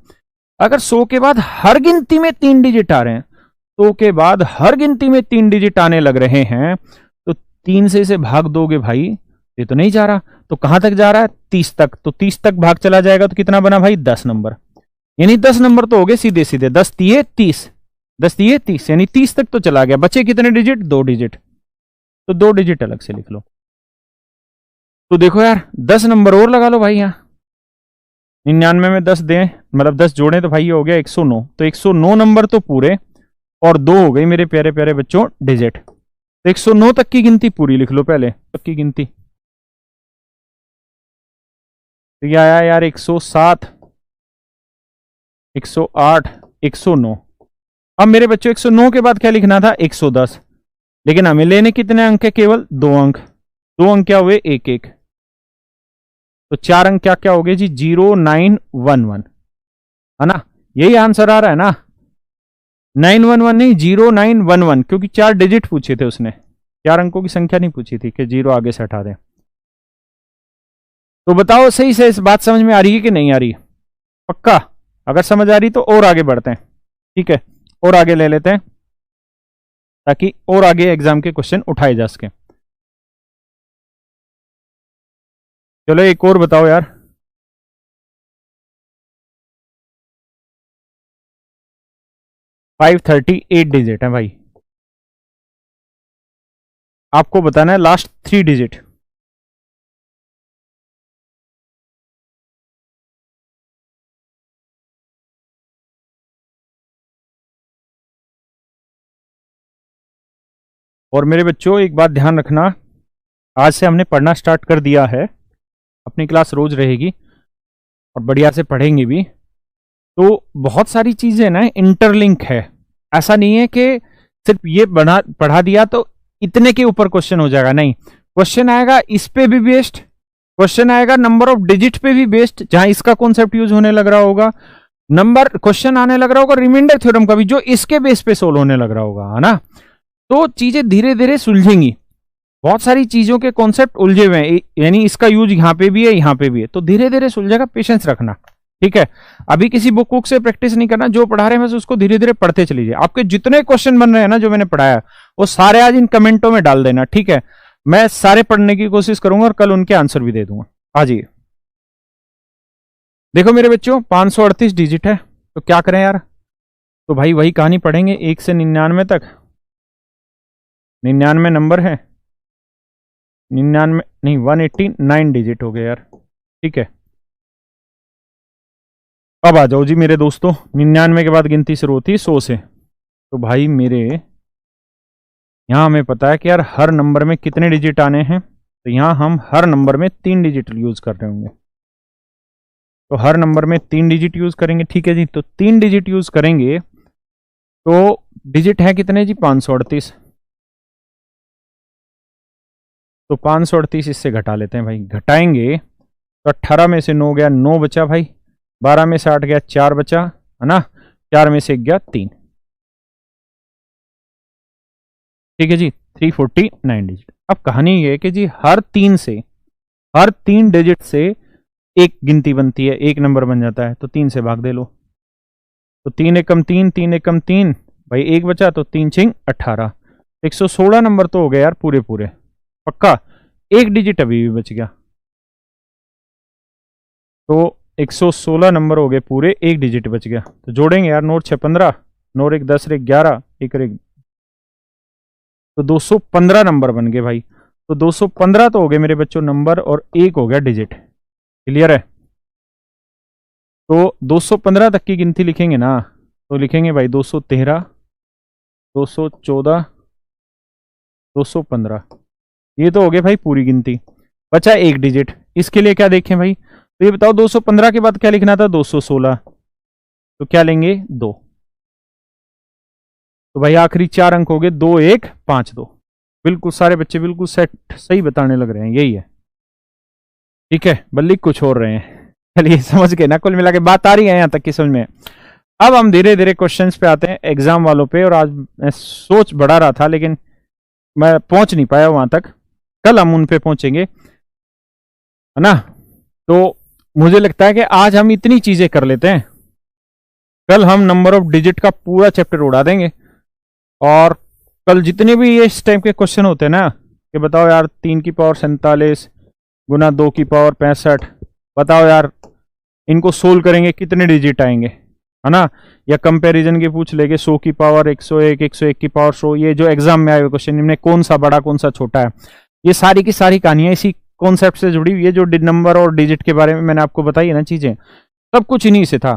अगर 100 के बाद हर गिनती में 3 डिजिट आ रहे हैं, 100 के बाद हर गिनती में 3 डिजिट आने लग रहे हैं, तो 3 से इसे भाग दोगे भाई, ये तो नहीं जा रहा, तो कहां तक जा रहा है? 30 तक। तो 30 तक भाग चला जाएगा तो कितना बना भाई? 10 नंबर। यानी 10 नंबर तो हो गए सीधे सीधे। 10 तिये 30, 10 तिये 30, यानी 30 तक तो चला गया। बचे कितने डिजिट? 2 डिजिट। तो 2 डिजिट अलग से लिख लो। तो देखो यार 10 नंबर और लगा लो भाई। यहां 99 में 10 दें, मतलब 10 जोड़ें तो भाई ये हो गया 109। तो 109 नंबर तो पूरे, और 2 हो गई मेरे प्यारे प्यारे बच्चों डिजिट। तो 109 तक की गिनती पूरी लिख लो पहले, तक की गिनती। तो ये आया यार 107, 108, 109। अब मेरे बच्चों 109 के बाद क्या लिखना था? 110। लेकिन हमें लेने कितने अंक है? केवल 2 अंक। 2 अंक क्या हुए? 1 1। तो 4 अंक क्या क्या हो गए जी? 0911, है ना। यही आंसर आ रहा है ना? 911 नहीं, 0911, क्योंकि 4 डिजिट पूछे थे उसने, 4 अंकों की संख्या नहीं पूछी थी कि 0 आगे से हटा दें। तो बताओ सही से इस बात समझ में आ रही है कि नहीं आ रही? पक्का? अगर समझ आ रही तो और आगे बढ़ते हैं, ठीक है, और आगे ले लेते हैं ताकि और आगे एग्जाम के क्वेश्चन उठाए जा सके। चलो एक और बताओ यार। 538 डिजिट है भाई। आपको बताना है लास्ट 3 डिजिट। और मेरे बच्चों एक बात ध्यान रखना, आज से हमने पढ़ना स्टार्ट कर दिया है, अपनी क्लास रोज रहेगी और बढ़िया से पढ़ेंगे भी। तो बहुत सारी चीजें ना इंटरलिंक है। ऐसा नहीं है कि सिर्फ ये पढ़ा दिया तो इतने के ऊपर क्वेश्चन हो जाएगा, नहीं। क्वेश्चन आएगा इस पे भी बेस्ड, क्वेश्चन आएगा नंबर ऑफ डिजिट पे भी बेस्ड, जहां इसका कॉन्सेप्ट यूज होने लग रहा होगा। नंबर क्वेश्चन आने लग रहा होगा रिमाइंडर थ्योरम का भी, जो इसके बेस पे सोल्व होने लग रहा होगा, है ना। तो चीजें धीरे धीरे सुलझेंगी। बहुत सारी चीजों के कॉन्सेप्ट उलझे हुए हैं, यानी इसका यूज यहां पे भी है, यहां पे भी है, तो धीरे धीरे सुलझेगा। पेशेंस रखना, ठीक है। अभी किसी बुक से प्रैक्टिस नहीं करना, जो पढ़ा रहे हैं बस उसको धीरे धीरे पढ़ते चलीजिए। आपके जितने क्वेश्चन बन रहे हैं ना जो मैंने पढ़ाया, वो सारे आज इन कमेंटों में डाल देना, ठीक है। मैं सारे पढ़ने की कोशिश करूंगा और कल उनके आंसर भी दे दूंगा। आ जाइए। देखो मेरे बच्चों 538 डिजिट है, तो क्या करें यार? तो भाई वही कहानी पढ़ेंगे 1 से 99 तक। 99 नंबर है, 99 नहीं 189 डिजिट हो गया यार, ठीक है। अब आ जाओ जी मेरे दोस्तों, 99 के बाद गिनती शुरू होती है 100 से। तो भाई मेरे यहां हमें पता है कि यार हर नंबर में कितने डिजिट आने हैं, तो यहां हम हर नंबर में 3 डिजिट यूज कर रहे होंगे। तो हर नंबर में 3 डिजिट यूज करेंगे, ठीक है जी। तो 3 डिजिट यूज करेंगे तो डिजिट है कितने जी? 538। तो 538 इससे घटा लेते हैं भाई। घटाएंगे तो 18 में से 9 गया, 9 बचा भाई। 12 में से 8 गया, 4 बचा, है ना। 4 में से 1 गया, 3, ठीक है जी। 349 डिजिट। अब कहानी ये है कि जी हर 3 डिजिट से एक गिनती बनती है, एक नंबर बन जाता है। तो 3 से भाग दे लो। तो 3 एकम 3, 3 एकम 3 भाई, 1 बचा, तो 3 छिंग 18। 116 नंबर तो हो गए यार पूरे पूरे, पक्का। एक डिजिट अभी भी बच गया, तो 116 नंबर हो गए पूरे, एक डिजिट बच गया। तो जोड़ेंगे यार, 9 6 15, 9 1 10 1 11, 1 1, तो 215 नंबर बन गए भाई। तो 215 तो हो गए मेरे बच्चों नंबर, और एक हो गया डिजिट। क्लियर है? तो 215 तक की गिनती लिखेंगे ना, तो लिखेंगे भाई 213, 214, 215, ये तो हो गया भाई पूरी गिनती। बचा एक डिजिट, इसके लिए क्या देखें भाई, तो ये बताओ 215 के बाद क्या लिखना था, 216, तो क्या लेंगे 2। तो भाई आखिरी 4 अंक हो गए 2152। बिल्कुल सारे बच्चे बिल्कुल सेट सही बताने लग रहे हैं, यही है। ठीक है, बल्कि कुछ और रहे हैं। चलिए समझ गए ना, कुल मिला के बात आ रही है यहां तक की समझ में। अब हम धीरे धीरे क्वेश्चंस पे आते हैं एग्जाम वालों पे। और आज मैं सोच बढ़ा रहा था लेकिन मैं पहुंच नहीं पाया वहां तक, कल हम उन पे पहुंचेंगे, है ना। तो मुझे लगता है कि आज हम इतनी चीजें कर लेते हैं, कल हम नंबर ऑफ डिजिट का पूरा चैप्टर उड़ा देंगे। और कल जितने भी ये इस टाइप के क्वेश्चन होते हैं ना, कि बताओ यार 3 की पावर 47 गुना 2 की पावर 65, बताओ यार इनको सोल्व करेंगे कितने डिजिट आएंगे, है ना। या कंपैरिजन के पूछ लेंगे 100 की पावर 101, 101 की पावर 100, ये जो एग्जाम में आए हुए क्वेश्चन, इनमें कौन सा बड़ा कौन सा छोटा है, ये सारी की सारी कहानियां इसी कॉन्सेप्ट से जुड़ी हुई है। जो नंबर और डिजिट के बारे में मैंने आपको बताई है ना चीजें, सब कुछ इन्हीं से था,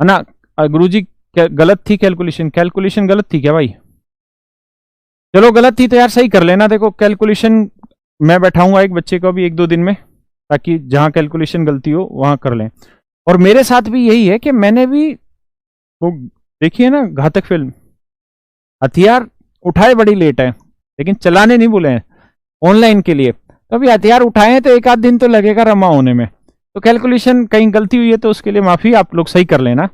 है ना। गुरुजी गलत थी कैलकुलेशन, कैलकुलेशन गलत थी क्या भाई? चलो गलत थी तो यार सही कर लेना। देखो कैलकुलेशन मैं बैठाऊंगा एक बच्चे को भी 1-2 दिन में, ताकि जहां कैलकुलेशन गलती हो वहां कर लें। और मेरे साथ भी यही है कि मैंने भी वो देखी है ना घातक फिल्म, हथियार उठाए बड़ी लेट है लेकिन चलाने नहीं भूले हैं ऑनलाइन के लिए। तो अभी हथियार उठाए हैं तो 1 आध दिन तो लगेगा रमा होने में। तो कैलकुलेशन कहीं गलती हुई है तो उसके लिए माफी, आप लोग सही कर लेना,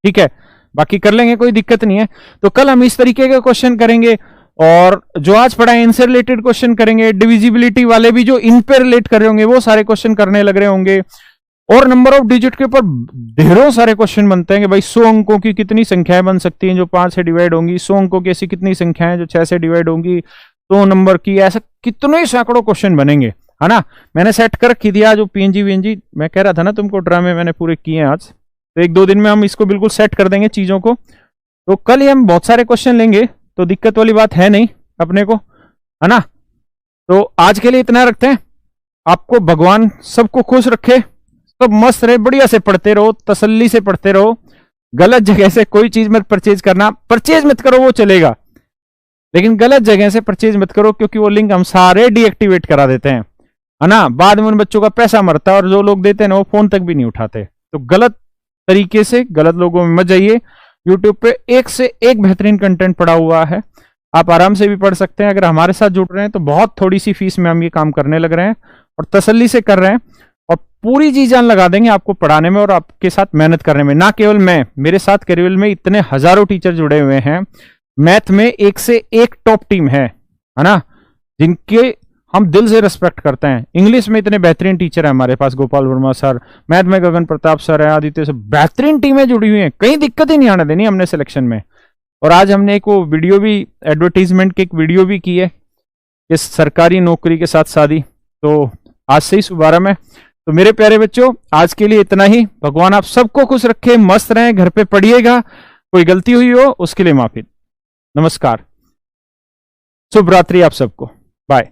ठीक है। बाकी कर लेंगे, कोई दिक्कत नहीं है। तो कल हम इस तरीके के क्वेश्चन करेंगे, और जो आज पढ़ा है इनसे रिलेटेड क्वेश्चन करेंगे। डिविजिबिलिटी वाले भी जो इन पे रिलेट कर रहे होंगे वो सारे क्वेश्चन करने लग रहे होंगे। और नंबर ऑफ डिजिट के ऊपर ढेरों सारे क्वेश्चन बनते हैं कि भाई 100 अंकों की कितनी संख्याएं बन सकती हैं जो 5 से डिवाइड होंगी, 100 अंकों की ऐसी कितनी संख्याएं जो 6 से डिवाइड होंगी, 100 नंबर की, ऐसा कितने सैकड़ों क्वेश्चन बनेंगे, है ना। मैंने सेट कर रखी दिया जो पीएनजी वीएनजी मैं कह रहा था ना तुमको, ड्रामे मैंने पूरे किए हैं आज। तो 1-2 दिन में हम इसको बिल्कुल सेट कर देंगे चीजों को। तो कल ही हम बहुत सारे क्वेश्चन लेंगे, तो दिक्कत वाली बात है नहीं अपने को, है ना। तो आज के लिए इतना रखते हैं। आपको भगवान सबको खुश रखे, सब मस्त रहे, बढ़िया से पढ़ते रहो, तसल्ली से पढ़ते रहो। गलत जगह से कोई चीज मत परचेज करना, परचेज मत करो वो चलेगा, लेकिन गलत जगह से परचेज मत करो, क्योंकि वो लिंक हम सारे डीएक्टिवेट करा देते हैं, है ना। बाद में उन बच्चों का पैसा मरता है और जो लोग देते हैं ना वो फोन तक भी नहीं उठाते। तो गलत तरीके से गलत लोगों में मत जाइए। यूट्यूब पे एक से एक बेहतरीन कंटेंट पड़ा हुआ है, आप आराम से भी पढ़ सकते हैं। अगर हमारे साथ जुड़ रहे हैं तो बहुत थोड़ी सी फीस में हम ये काम करने लग रहे हैं और तसल्ली से कर रहे हैं, और पूरी जी जान लगा देंगे आपको पढ़ाने में और आपके साथ मेहनत करने में। ना केवल मैं, मेरे साथ केरल में इतने हजारों टीचर जुड़े हुए हैं। मैथ में एक से एक टॉप टीम है ना, जिनके हम दिल से रिस्पेक्ट करते हैं। इंग्लिश में इतने बेहतरीन टीचर है हमारे पास, गोपाल वर्मा सर, मैथ में गगन प्रताप सर है, आदित्य सर, बेहतरीन टीमें जुड़ी हुई हैं, कहीं दिक्कत ही नहीं आने देनी हमने सिलेक्शन में। और आज हमने एक वो वीडियो भी, एडवर्टीजमेंट की एक वीडियो भी की है, इस सरकारी नौकरी के साथ शादी, तो आज से ही शुभारंभ है। तो मेरे प्यारे बच्चों आज के लिए इतना ही। भगवान आप सबको खुश रखे, मस्त रहें, घर पे पढ़िएगा, कोई गलती हुई हो उसके लिए माफी। नमस्कार, शुभ रात्रि आप सबको, बाय।